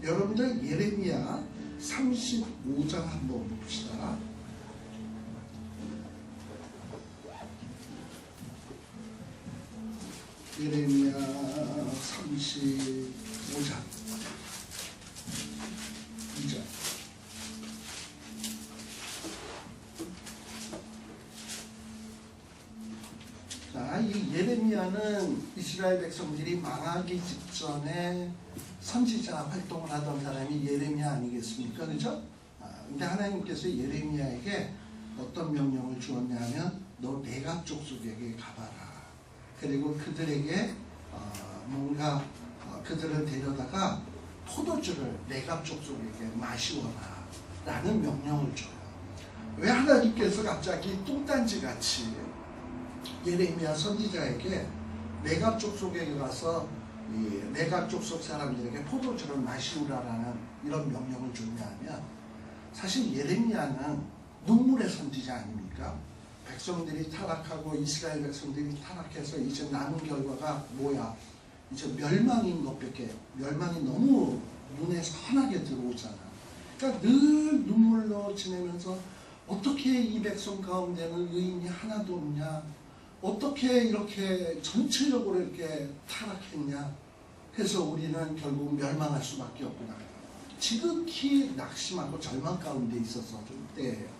[SPEAKER 1] 여러분들 예레미야 35장 한번 봅시다. 예레미야 35장 2절. 자, 이 예레미야는 이스라엘 백성들이 망하기 직전에 선지자 활동을 하던 사람이 예레미야 아니겠습니까? 그죠? 근데 하나님께서 예레미야에게 어떤 명령을 주었냐면 너 레갑 족속에게 가봐라. 그리고 그들에게 뭔가 그들을 데려다가 포도주를 레갑 족속에게 마시워라 라는 명령을 줘요. 왜 하나님께서 갑자기 뚱딴지같이 예레미야 선지자에게 레갑 족속에 가서 이 레갑 족속 사람들에게 포도주를 마시우라라는 이런 명령을 줬냐 하면 사실 예레미야는 눈물의 선지자 아닙니까? 백성들이 타락하고 이스라엘 백성들이 타락해서 이제 남은 결과가 뭐야? 이제 멸망인 것밖에 멸망이 너무 눈에 선하게 들어오잖아. 그러니까 늘 눈물로 지내면서 어떻게 이 백성 가운데는 의인이 하나도 없냐? 어떻게 이렇게 전체적으로 이렇게 타락했냐? 그래서 우리는 결국 멸망할 수밖에 없구나. 지극히 낙심하고 절망 가운데 있었던 때예요.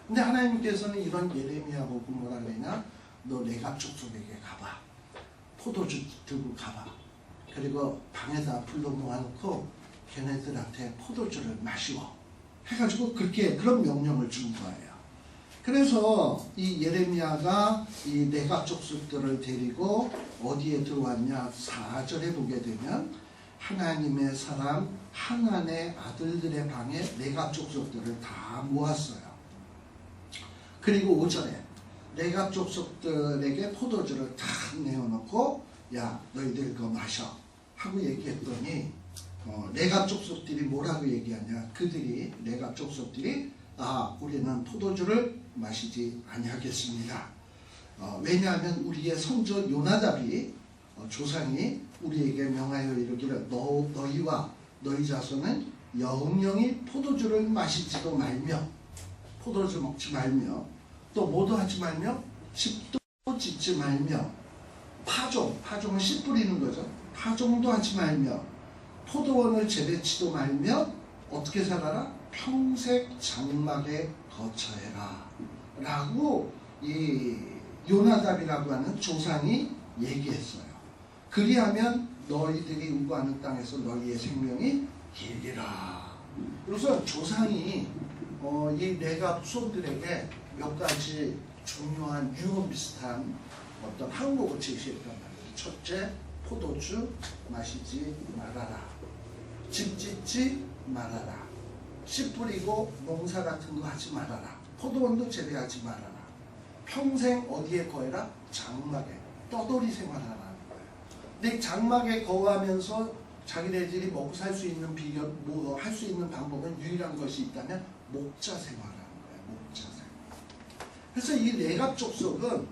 [SPEAKER 1] 근데 하나님께서는 이런 예레미야 보고 뭐라 그러냐? 너 레갑 족속에게 가봐. 포도주 들고 가봐. 그리고 방에다 불러 모아놓고 걔네들한테 포도주를 마시워. 해가지고 그렇게 그런 명령을 준 거예요. 그래서 이 예레미야가 이 레갑 족속들을 데리고 어디에 들어왔냐? 4절에 보게 되면 하나님의 사람 하난의 아들들의 방에 레갑 족속들을 다 모았어요. 그리고 5절에 레갑 족속들에게 포도주를 탁 내어놓고 야 너희들 그거 마셔 하고 얘기했더니 레갑 족속들이 뭐라고 얘기하냐? 그들이 레갑 족속들이 우리는 포도주를 마시지 아니하겠습니다. 왜냐하면 우리의 성조 요나답이 조상이 우리에게 명하여 이르기를 너희와 너희 자손은 영영이 포도주를 마시지도 말며 포도주 먹지 말며 또 뭐도 하지 말며 집도 짓지 말며 파종은 씨 뿌리는 거죠. 파종도 하지 말며 포도원을 재배치도 말며 어떻게 살아라? 평생 장막에 거처해라 라고 이 요나답이라고 하는 조상이 얘기했어요. 그리하면 너희들이 우구하는 땅에서 너희의 생명이 길리라. 그래서 조상이 이 레갑 후손들에게 몇 가지 중요한 유언 비슷한 어떤 항목을 제시했단 말이에요. 첫째, 포도주 마시지 말아라. 집 짓지 말아라. 씨 뿌리고 농사 같은 거 하지 말아라. 포도원도 재배하지 말아라. 평생 어디에 거해라? 장막에 떠돌이 생활하라는 거예요. 근데 장막에 거하면서 자기네들이 먹고 살 수 있는 할 수 있는 방법은 유일한 것이 있다면 목자 생활하는 거예요. 목자 생활. 그래서 이 레갑 족속은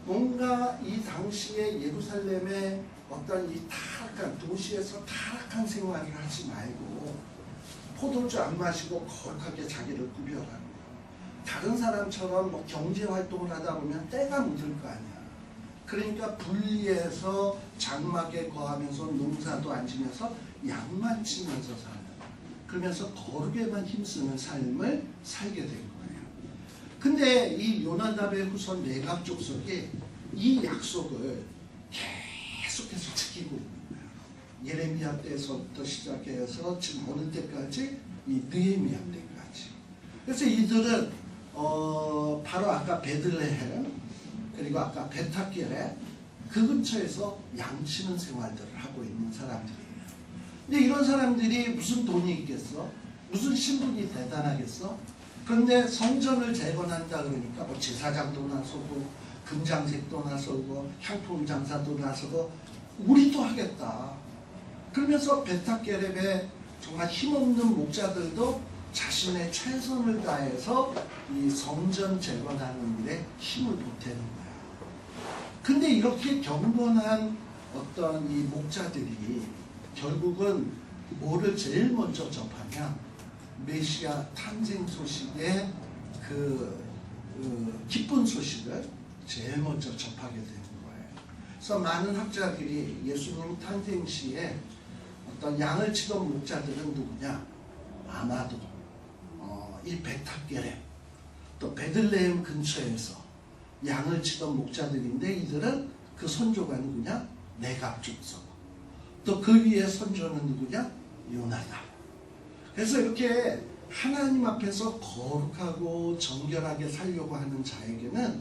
[SPEAKER 1] 뭔가 이 당시에 예루살렘의 어떤 이 타락한 도시에서 타락한 생활을 하지 말고 포도주 안 마시고 거룩하게 자기를 구별하는 거예요. 다른 사람처럼 뭐 경제 활동을 하다 보면 때가 묻을 거 아니야. 그러니까 분리해서 장막에 거하면서 농사도 안 지면서 양만 치면서 사는, 그러면서 거룩에만 힘쓰는 삶을 살게 된 거예요. 근데 이 요나답의 후손 레갑 족속이 이 약속을 계속해서 지키고 있는 거예요. 예레미야 때서부터 시작해서 지금 어느 때까지 이 느헤미야 때까지. 그래서 이들은 바로 아까 베들레헴 그리고 아까 베타게레 그 근처에서 양치는 생활들을 하고 있는 사람들이에요. 근데 이런 사람들이 무슨 돈이 있겠어? 무슨 신분이 대단하겠어? 그런데 성전을 재건한다 그러니까 뭐 제사장도 나서고 금장색도 나서고 향품 장사도 나서고 우리도 하겠다. 그러면서 베타게렙의 정말 힘없는 목자들도 자신의 최선을 다해서 이 성전 재건하는 일에 힘을 보태는 거야. 근데 이렇게 경건한 어떤 이 목자들이 결국은 뭐를 제일 먼저 접하냐? 메시아 탄생 소식의 그 기쁜 소식을 제일 먼저 접하게 되는 거예요. 그래서 많은 학자들이 예수님 탄생 시에 어떤 양을 치던 목자들은 누구냐? 아마도 이 베타게렙 또 베들레헴 근처에서 양을 치던 목자들인데 이들은 그 선조가 누구냐? 네갑 족속. 또 그 위에 선조는 누구냐? 요나단. 그래서 이렇게 하나님 앞에서 거룩하고 정결하게 살려고 하는 자에게는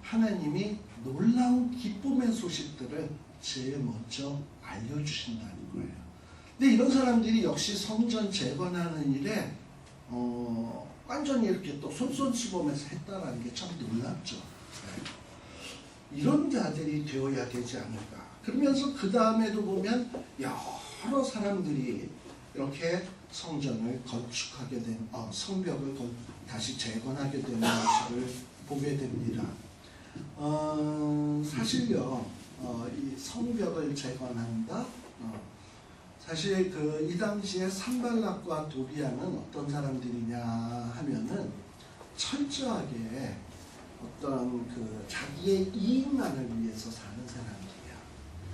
[SPEAKER 1] 하나님이 놀라운 기쁨의 소식들을 제일 먼저 알려주신다는 거예요. 근데 이런 사람들이 역시 성전 재건하는 일에 완전히 이렇게 또 솔선수범해서 했다라는 게 참 놀랍죠. 이런 자들이 되어야 되지 않을까. 그러면서 그 다음에도 보면 여러 사람들이 이렇게 성전을 건축하게 된, 성벽을 다시 재건하게 되는 모습을 보게 됩니다. 사실요, 이 성벽을 재건한다. 사실 이 당시에 산발락과 도비아는 어떤 사람들이냐 하면은 철저하게 어떤 자기의 이익만을 위해서 사는 사람들이야.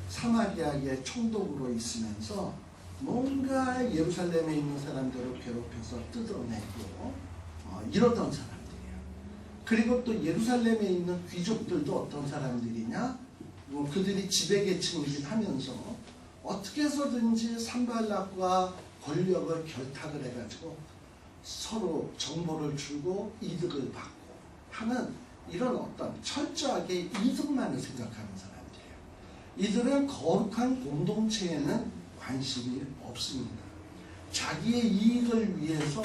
[SPEAKER 1] 사마리아의 총독으로 있으면서 뭔가 예루살렘에 있는 사람들을 괴롭혀서 뜯어내고 이러던 사람들이야. 그리고 또 예루살렘에 있는 귀족들도 어떤 사람들이냐? 그들이 지배계층이긴 하면서 어떻게 해서든지 산발락과 권력을 결탁을 해가지고 서로 정보를 주고 이득을 받고 하는 이런 어떤 철저하게 이득만을 생각하는 사람들이에요. 이들은 거룩한 공동체에는 관심이 없습니다. 자기의 이익을 위해서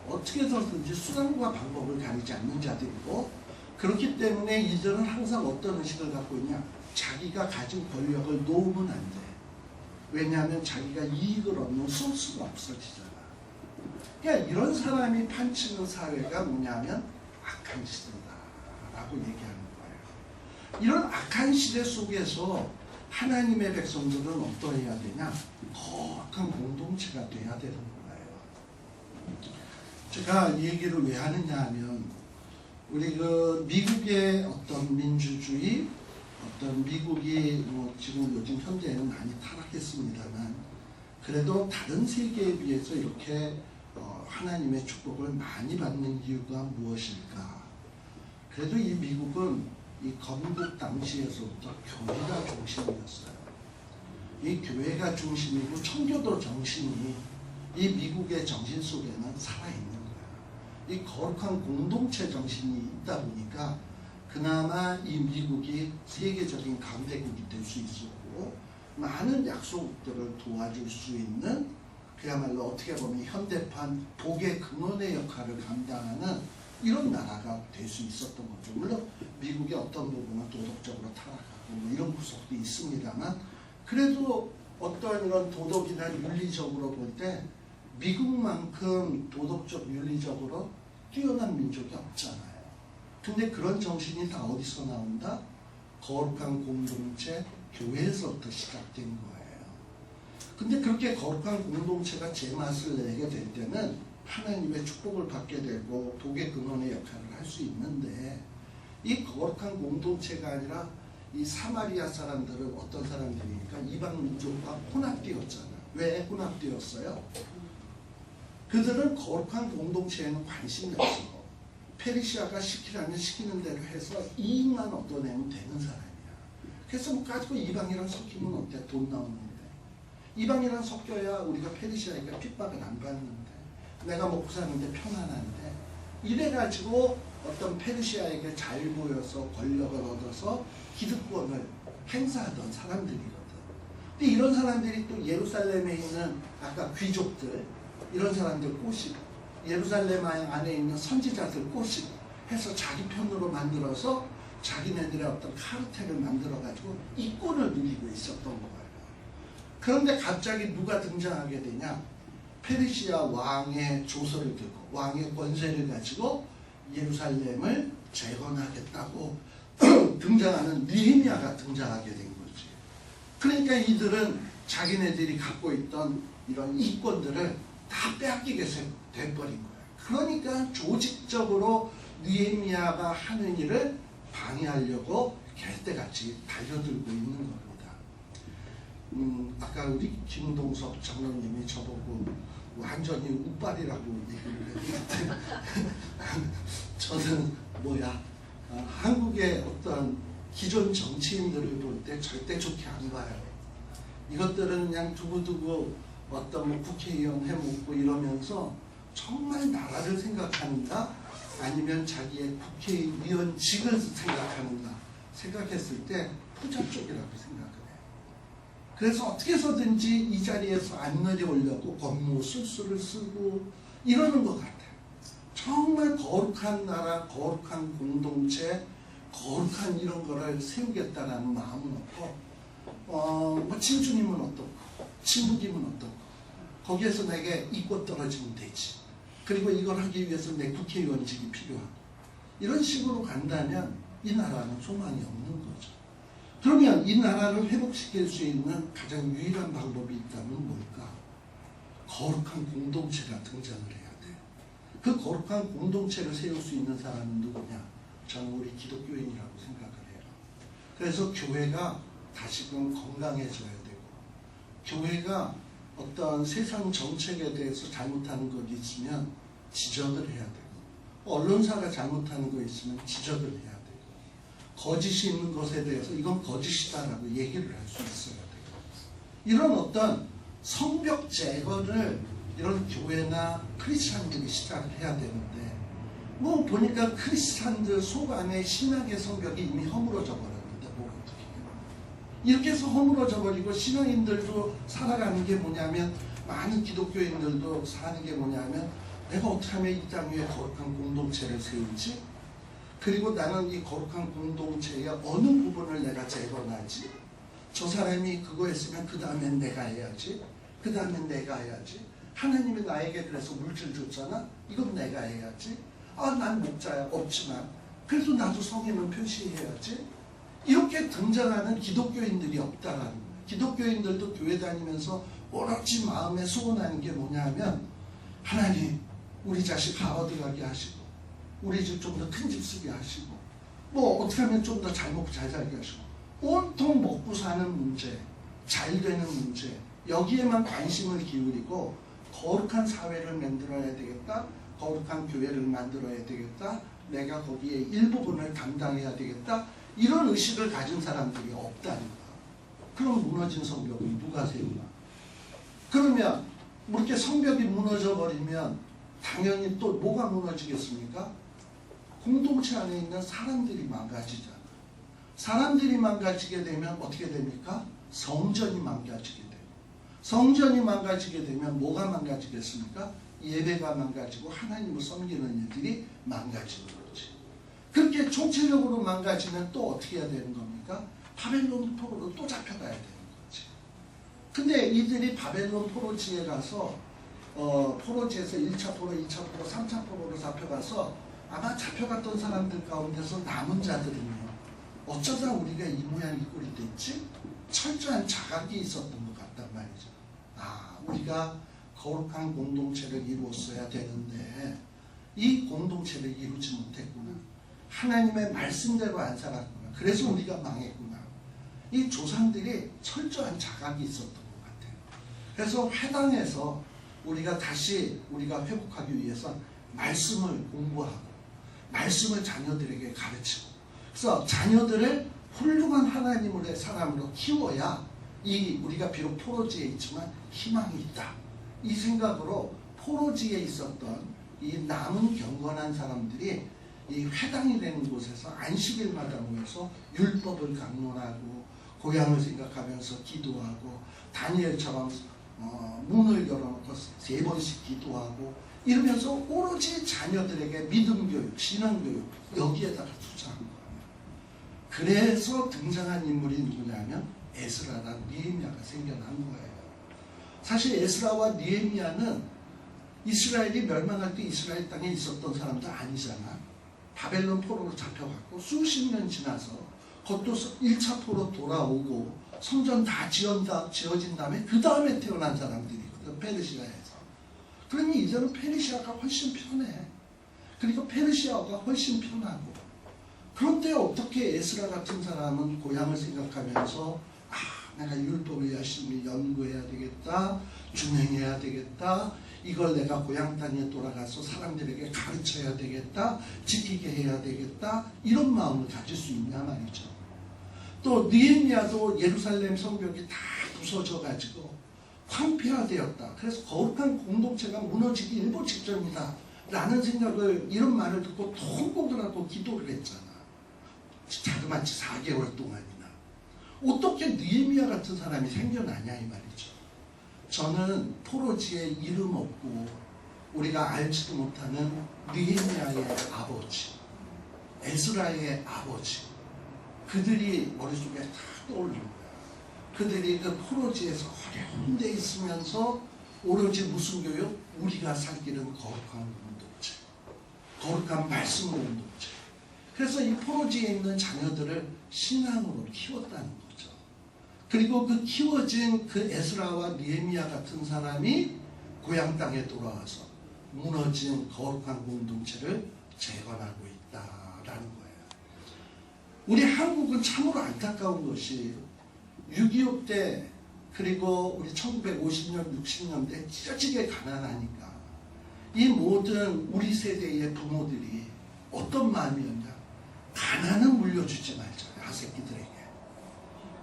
[SPEAKER 1] 어떻게 해서든지 수단과 방법을 가리지 않는 자들이고, 그렇기 때문에 이들은 항상 어떤 의식을 갖고 있냐? 자기가 가진 권력을 놓으면 안 돼. 왜냐하면 자기가 이익을 얻는 소스가 없어지잖아. 그러니까 이런 사람이 판치는 사회가 뭐냐면 악한 시대다라고 얘기하는 거예요. 이런 악한 시대 속에서 하나님의 백성들은 어떠해야 되냐? 거룩한 공동체가 돼야 되는 거예요. 제가 이 얘기를 왜 하느냐 하면 우리 미국의 어떤 민주주의, 어떤 미국이 지금 요즘 현재는 많이 타락했습니다만 그래도 다른 세계에 비해서 이렇게 하나님의 축복을 많이 받는 이유가 무엇일까? 그래도 이 미국은 이 건국 당시에서부터 교회가 중심이었어요. 이 교회가 중심이고 청교도 정신이 이 미국의 정신 속에는 살아있는 거야. 이 거룩한 공동체 정신이 있다 보니까 그나마 이 미국이 세계적인 강대국이 될 수 있었고 많은 약소국들을 도와줄 수 있는 그야말로 어떻게 보면 현대판 독의 근원의 역할을 감당하는 이런 나라가 될 수 있었던 거죠. 물론 미국의 어떤 부분은 도덕적으로 타락하고 이런 구석도 있습니다만 그래도 어떤 이런 도덕이나 윤리적으로 볼 때 미국만큼 도덕적 윤리적으로 뛰어난 민족이 없잖아요. 근데 그런 정신이 다 어디서 나온다? 거룩한 공동체, 교회에서부터 시작된 거예요. 근데 그렇게 거룩한 공동체가 제맛을 내게 될 때는 하나님의 축복을 받게 되고 복의 근원의 역할을 할 수 있는데 이 거룩한 공동체가 아니라 이 사마리아 사람들은 어떤 사람들이니까 이방 민족과 혼합되었잖아요. 왜 혼합되었어요? 그들은 거룩한 공동체에는 관심이 없어. 페르시아가 시키라면 시키는 대로 해서 이익만 얻어내면 되는 사람이야. 그래서 뭐 가지고 이방이랑 섞이면 어때? 돈 나오는데. 이방이랑 섞여야 우리가 페르시아니까 핍박을 안 받는데. 내가 먹고 사는데 편안한데 이래가지고 어떤 페르시아에게 잘 보여서 권력을 얻어서 기득권을 행사하던 사람들이거든. 근데 이런 사람들이 또 예루살렘에 있는 아까 귀족들 이런 사람들 꼬시고 예루살렘 안에 있는 선지자들 꼬시고 해서 자기 편으로 만들어서 자기네들의 어떤 카르텔을 만들어가지고 이권을 누리고 있었던 거예요. 그런데 갑자기 누가 등장하게 되냐? 페르시아 왕의 조서를 들고 왕의 권세를 가지고 예루살렘을 재건하겠다고 등장하는 느헤미야가 등장하게 된 거지. 그러니까 이들은 자기네들이 갖고 있던 이런 이권들을 다 빼앗기게 돼버린 거야. 그러니까 조직적으로 느헤미야가 하는 일을 방해하려고 개떼같이 달려들고 있는 겁니다. 아까 우리 김동석 장로님이 저보고 완전히 우빨이라고 얘기를 했는데 저는 한국의 어떤 기존 정치인들을 볼 때 절대 좋게 안 봐요. 이것들은 그냥 두고두고 어떤 국회의원 해먹고 이러면서 정말 나라를 생각하는가 아니면 자기의 국회의원직을 생각하는가 생각했을 때 후자 쪽이라고 생각을 해요. 그래서 어떻게 해서든지 이 자리에서 안 내려오려고 권모술수를 쓰고 이러는 것 같아요. 정말 거룩한 나라, 거룩한 공동체, 거룩한 이런 거를 세우겠다라는 마음은 없고 친주님은 어떻고 친부님은 어떻고 거기에서 내게 이권 떨어지면 되지. 그리고 이걸 하기 위해서 내 국회의원직이 필요하고 이런 식으로 간다면 이 나라는 소망이 없는 거죠. 그러면 이 나라를 회복시킬 수 있는 가장 유일한 방법이 있다면 뭘까? 거룩한 공동체가 등장을 해야 돼. 그 거룩한 공동체를 세울 수 있는 사람은 누구냐? 저는 우리 기독교인이라고 생각을 해요. 그래서 교회가 다시금 건강해져야 되고 교회가 어떤 세상 정책에 대해서 잘못하는 것이 있으면 지적을 해야 되고 언론사가 잘못하는 거 있으면 지적을 해야 되고 거짓이 있는 것에 대해서 이건 거짓이다라고 얘기를 할 수 있어야 되고 이런 어떤 성벽 제거를 이런 교회나 크리스찬들이 시작을 해야 되는데 보니까 크리스찬들 속 안에 신앙의 성벽이 이미 허물어져 버렸는데 어떻게 해요? 이렇게 해서 허물어져 버리고 신앙인들도 살아가는 게 뭐냐면 많은 기독교인들도 사는 게 뭐냐면 내가 어떻게 하면 이 땅 위에 거룩한 공동체를 세우지? 그리고 나는 이 거룩한 공동체의 어느 부분을 내가 재건하지? 저 사람이 그거 했으면 그 다음엔 내가 해야지. 그 다음엔 내가 해야지. 하나님이 나에게 그래서 물질 줬잖아. 이건 내가 해야지. 난 목자야. 없지만 그래도 나도 성인은 표시해야지. 이렇게 등장하는 기독교인들이 없다라는 거예요. 기독교인들도 교회 다니면서 오롯이 마음에 소원하는 게 뭐냐면 하나님 우리 자식 하버드 가게 하시고 우리 집 좀 더 큰 집 쓰게 하시고 어떻게 하면 좀 더 잘 먹고 잘 살게 하시고 온통 먹고 사는 문제, 잘 되는 문제 여기에만 관심을 기울이고 거룩한 사회를 만들어야 되겠다. 거룩한 교회를 만들어야 되겠다. 내가 거기에 일부분을 담당해야 되겠다. 이런 의식을 가진 사람들이 없다니까. 그럼 무너진 성벽을 누가 세우나? 그러면 이렇게 성벽이 무너져 버리면 당연히 또 뭐가 무너지겠습니까? 공동체 안에 있는 사람들이 망가지잖아. 사람들이 망가지게 되면 어떻게 됩니까? 성전이 망가지게 돼요. 성전이 망가지게 되면 뭐가 망가지겠습니까? 예배가 망가지고 하나님을 섬기는 일들이 망가지는 거지. 그렇게 총체적으로 망가지면 또 어떻게 해야 되는 겁니까? 바벨론 포로로 또 잡혀가야 되는 거지. 근데 이들이 바벨론 포로지에 가서 포로지에서 1차 포로, 2차 포로, 3차 포로로 잡혀가서 아마 잡혀갔던 사람들 가운데서 남은 자들은요. 어쩌다 우리가 이 모양 이 꼴이 됐지? 철저한 자각이 있었던 것 같단 말이죠. 우리가 거룩한 공동체를 이루었어야 되는데 이 공동체를 이루지 못했구나. 하나님의 말씀대로 안 살았구나. 그래서 우리가 망했구나. 이 조상들이 철저한 자각이 있었던 것 같아요. 그래서 회당에서 우리가 다시 우리가 회복하기 위해서 말씀을 공부하고 말씀을 자녀들에게 가르치고 그래서 자녀들을 훌륭한 하나님의 사람으로 키워야 우리가 비록 포로지에 있지만 희망이 있다. 이 생각으로 포로지에 있었던 이 남은 경건한 사람들이 이 회당이 되는 곳에서 안식일마다 모여서 율법을 강론하고 고향을 생각하면서 기도하고 다니엘처럼 문을 열어놓고 3번씩 기도하고 이러면서 오로지 자녀들에게 믿음 교육, 신앙 교육 여기에다가 투자한 거예요. 그래서 등장한 인물이 누구냐면 에스라랑 느헤미야가 생겨난 거예요. 사실 에스라와 느헤미야는 이스라엘이 멸망할 때 이스라엘 땅에 있었던 사람도 아니잖아. 바벨론 포로로 잡혀갔고 수십 년 지나서 그것도 1차 포로 돌아오고 성전 다 지어진 다음에 그 다음에 태어난 사람들이거든. 페르시아에서. 그러니 이제는 페르시아가 훨씬 편해. 그리고 페르시아가 훨씬 편하고. 그런데 어떻게 에스라 같은 사람은 고향을 생각하면서 내가 율법을 열심히 연구해야 되겠다. 준행해야 되겠다. 이걸 내가 고향 땅에 돌아가서 사람들에게 가르쳐야 되겠다. 지키게 해야 되겠다. 이런 마음을 가질 수 있냐 말이죠. 또 느헤미야도 예루살렘 성벽이 다 부서져 가지고 황폐화되었다. 그래서 거룩한 공동체가 무너지기 일보 직전이다 라는 생각을, 이런 말을 듣고 통곡을 하고 기도를 했잖아. 자그마치 4개월 동안이나. 어떻게 느헤미야 같은 사람이 생겨나냐 이 말이죠. 저는 포로지에 이름 없고 우리가 알지도 못하는 느헤미야의 아버지, 에스라의 아버지, 그들이 머릿속에 다 떠오르는 거야. 그들이 그 포로지에서 어려운 데 있으면서 오로지 무슨 교육? 우리가 살 길은 거룩한 공동체, 거룩한 말씀 공동체. 그래서 이 포로지에 있는 자녀들을 신앙으로 키웠다는 거죠. 그리고 그 키워진 그 에스라와 느헤미야 같은 사람이 고향 땅에 돌아와서 무너진 거룩한 공동체를 재건하고 있다라는 거예요. 우리 한국은 참으로 안타까운 것이 6.25 때 그리고 우리 1950년, 60년대 찢어지게 가난하니까 이 모든 우리 세대의 부모들이 어떤 마음이었냐? 가난은 물려주지 말자, 아새끼들에게.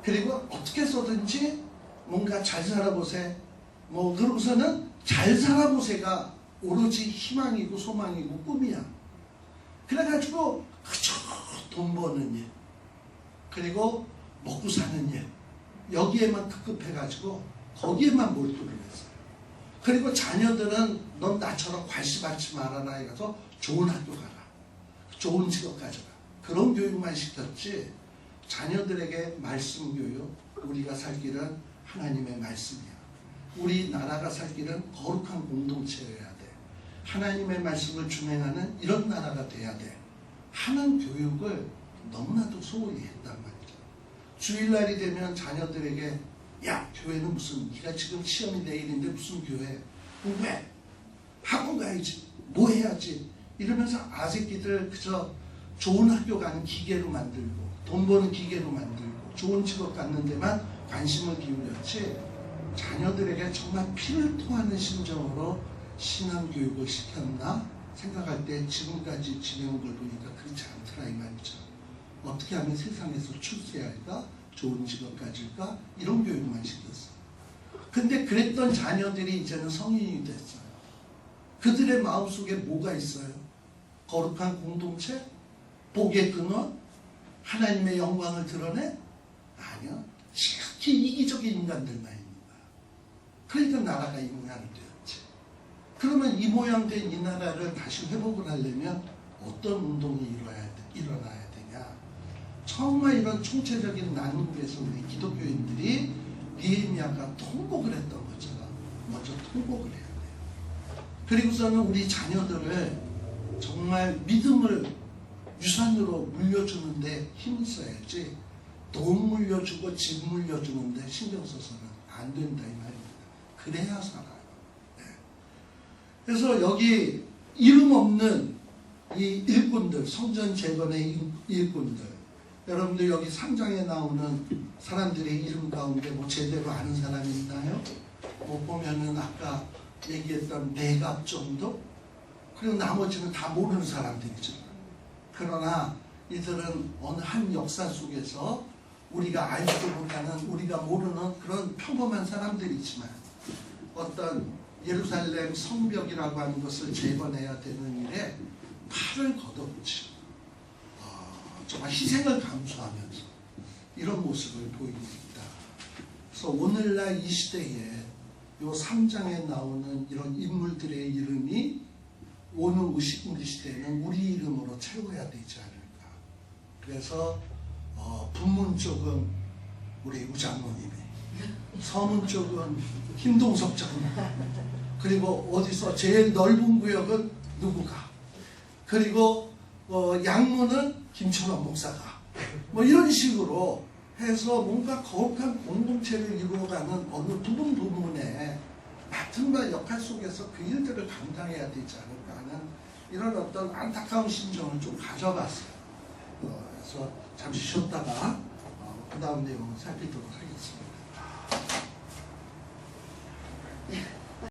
[SPEAKER 1] 그리고 어떻게 해서든지 뭔가 잘 살아보세. 그러고서는 잘 살아보세가 오로지 희망이고 소망이고 꿈이야. 그래가지고 그저 돈 버는 일, 그리고 먹고 사는 일, 여기에만 급급해가지고 거기에만 몰두를 했어요. 그리고 자녀들은 넌 나처럼 괄시받지 말아라 해서 좋은 학교 가라, 좋은 직업 가져가, 그런 교육만 시켰지 자녀들에게 말씀 교육, 우리가 살 길은 하나님의 말씀이야. 우리나라가 살 길은 거룩한 공동체여야 돼. 하나님의 말씀을 준행하는 이런 나라가 돼야 돼 하는 교육을 너무나도 소홀히 했단 말이죠. 주일날이 되면 자녀들에게 야, 교회는 무슨, 네가 지금 시험이 내일인데 무슨 교회? 왜? 학원 가야지, 뭐 해야지, 이러면서 아새끼들 그저 좋은 학교 가는 기계로 만들고 돈 버는 기계로 만들고 좋은 직업 갖는 데만 관심을 기울였지, 자녀들에게 정말 피를 토하는 심정으로 신앙교육을 시켰나 생각할 때 지금까지 지내온 걸 보니까 그렇지 않더라 이 말이죠. 어떻게 하면 세상에서 출세할까, 좋은 직업 가질까, 이런 교육만 시켰어. 근데 그랬던 자녀들이 이제는 성인이 됐어요. 그들의 마음속에 뭐가 있어요? 거룩한 공동체? 복의 근원? 하나님의 영광을 드러내? 아니요. 지극히 이기적인 인간들만 있는 거야. 그러니까 나라가 이 모양이 되었지. 그러면 이 모양 된 이 나라를 다시 회복을 하려면 어떤 운동이 일어나야 되냐? 정말 이런 총체적인 난국에서 우리 기독교인들이 느헤미야가 통곡을 했던 것처럼 먼저 통곡을 해야 돼요. 그리고서는 우리 자녀들을 정말 믿음을 유산으로 물려주는데 힘을 써야지, 돈 물려주고 집 물려주는데 신경 써서는 안 된다 이 말입니다. 그래야 살아요. 네. 그래서 여기 이름 없는 이 일꾼들, 성전 재건의 일꾼들, 여러분들 여기 3장에 나오는 사람들의 이름 가운데 뭐 제대로 아는 사람이 있나요? 뭐 보면은 아까 얘기했던 네갑 정도? 그리고 나머지는 다 모르는 사람들이죠. 그러나 이들은 어느 한 역사 속에서 우리가 알지도 못하는, 우리가 모르는 그런 평범한 사람들이지만 어떤 예루살렘 성벽이라고 하는 것을 재건해야 되는 일에 팔을 걷어붙이고 정말 희생을 감수하면서 이런 모습을 보입니다. 그래서 오늘날 이 시대에 요 3장에 나오는 이런 인물들의 이름이 오는 우리 시대에는 우리 이름으로 채워야 되지 않을까. 그래서 북문 쪽은 우리 우장로님이, 서문 쪽은 김동석 장로, 그리고 어디서 제일 넓은 구역은 누구가, 그리고 양문은 김철원 목사가, 뭐 이런 식으로 해서 뭔가 거룩한 공동체를 이루어가는 어느 부분에 맡은 바 역할 속에서 그 일들을 감당해야 되지 않을까 하는 이런 어떤 안타까운 심정을 좀 가져봤어요. 그래서 잠시 쉬었다가 그 다음 내용을 살피도록 하겠습니다.